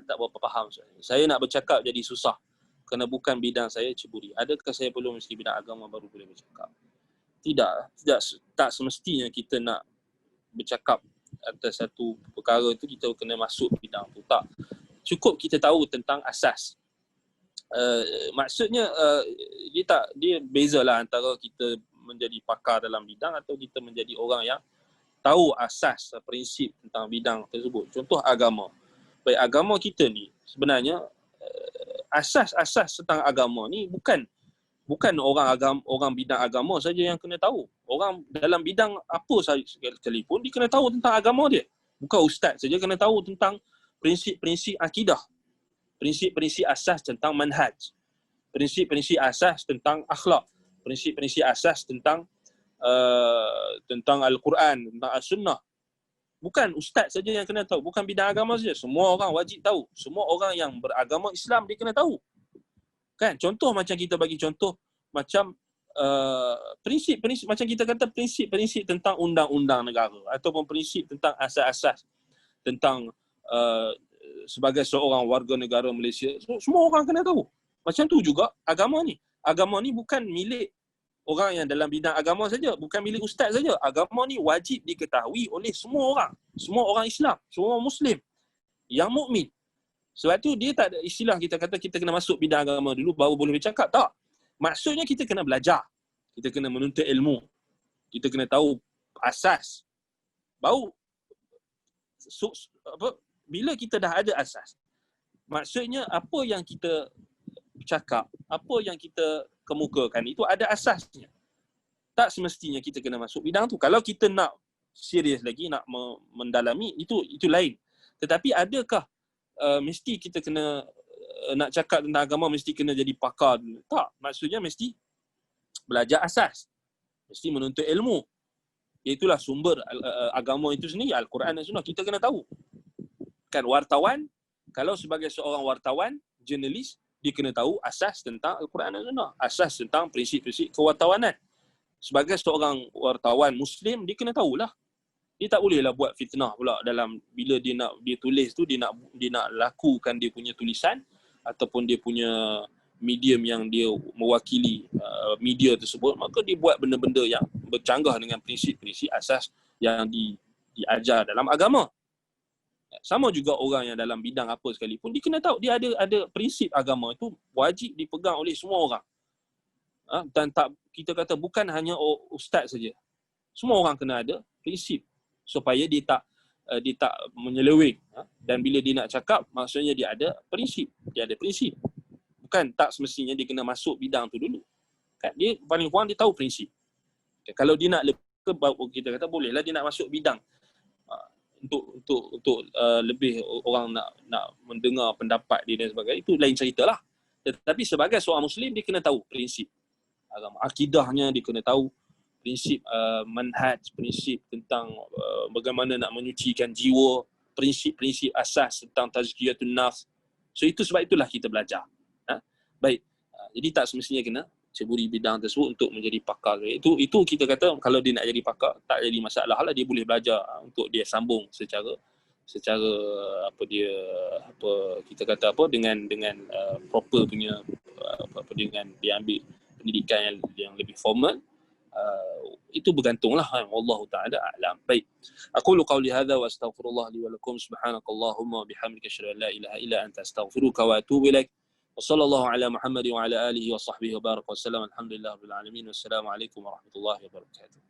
tak berapa faham saya nak bercakap jadi susah kerana bukan bidang saya, ceburi. Adakah saya perlu masuk bidang agama baru boleh bercakap? Tak semestinya kita nak bercakap atas satu perkara itu kita kena masuk bidang tu. Tak. Cukup kita tahu tentang asas. Maksudnya dia bezalah antara kita menjadi pakar dalam bidang atau kita menjadi orang yang tahu asas prinsip tentang bidang tersebut. Contoh agama. Baik, agama kita ni sebenarnya asas-asas tentang agama ni bukan orang bidang agama saja yang kena tahu. Orang dalam bidang apa saja sekalipun dia kena tahu tentang agama dia. Bukan ustaz saja kena tahu tentang prinsip-prinsip akidah, prinsip-prinsip asas tentang manhaj, prinsip-prinsip asas tentang akhlak, prinsip-prinsip asas tentang Al-Quran, tentang As-Sunnah. Bukan ustaz saja yang kena tahu, bukan bidang agama saja. Semua orang wajib tahu. Semua orang yang beragama Islam dia kena tahu. Kan? Contoh macam kita bagi contoh macam prinsip-prinsip, macam kita kata prinsip-prinsip tentang undang-undang negara ataupun prinsip tentang asas-asas tentang sebagai seorang warga negara Malaysia. Semua orang kena tahu. Macam tu juga agama ni. Agama ni bukan milik orang yang dalam bidang agama saja, bukan milik ustaz saja. Agama ni wajib diketahui oleh semua orang Islam, semua Muslim yang mukmin. Sebab tu dia tak ada istilah kita kata kita kena masuk bidang agama dulu baru boleh bercakap. Tak. Maksudnya kita kena belajar. Kita kena menuntut ilmu. Kita kena tahu asas. Baru bila kita dah ada asas, maksudnya apa yang kita cakap, apa yang kita kemukakan itu ada asasnya. Tak semestinya kita kena masuk bidang tu. Kalau kita nak serius lagi, nak mendalami, itu lain. Tetapi adakah mesti kita kena nak cakap tentang agama mesti kena jadi pakar dulu? Tak. Maksudnya mesti belajar asas. Mesti menuntut ilmu. Iaitulah sumber agama itu sendiri, Al-Quran dan Sunnah. Kita kena tahu. Kan wartawan, kalau sebagai seorang wartawan, jurnalis, dia kena tahu asas tentang Al-Quran dan Sunnah. Asas tentang prinsip-prinsip kewartawanan. Sebagai seorang wartawan Muslim, dia kena tahulah. Dia tak bolehlah buat fitnah pula dalam bila dia tulis tu, dia nak lakukan dia punya tulisan ataupun dia punya medium yang dia mewakili media tersebut, maka dia buat benda-benda yang bercanggah dengan prinsip-prinsip asas yang diajar dalam agama. Sama juga orang yang dalam bidang apa sekalipun, dia kena tahu dia ada prinsip agama itu wajib dipegang oleh semua orang. Dan tak, kita kata bukan hanya ustaz saja. Semua orang kena ada prinsip supaya dia tak menyeleweng. Dan bila dia nak cakap, maksudnya dia ada prinsip. Dia ada prinsip. Bukan tak semestinya dia kena masuk bidang tu dulu. Kan? Dia paling kurang dia tahu prinsip. Kalau dia nak kita kata bolehlah dia nak masuk bidang untuk lebih orang nak mendengar pendapat dia dan sebagainya, itu lain ceritalah. Tetapi sebagai seorang Muslim, dia kena tahu prinsip agama, akidahnya dia kena tahu, prinsip manhaj, prinsip tentang bagaimana nak menyucikan jiwa, prinsip-prinsip asas tentang tazkiyatun nafs. So itu sebab itulah kita belajar. Baik. Jadi tak semestinya kena ceburi bidang tersebut untuk menjadi pakar. Itu kita kata kalau dia nak jadi pakar, tak jadi masalah lah, dia boleh belajar untuk dia sambung secara kita kata dengan proper punya dengan dia ambil pendidikan yang lebih formal. Itu bergantunglah, wallahu taala a'lam. Baik, aqulu qawli hadza wa astaghfirullah li wa lakum, subhanakallahumma wa bihamdika asyhadu an la ilaha illa anta astaghfiruka wa atubu ilaik. Wa sallallahu ala Muhammad wa ala alihi wa sahbihi wa baraka wa sallam. Alhamdulillah rabbil alamin. Wassalamu alaikum warahmatullahi wabarakatuh.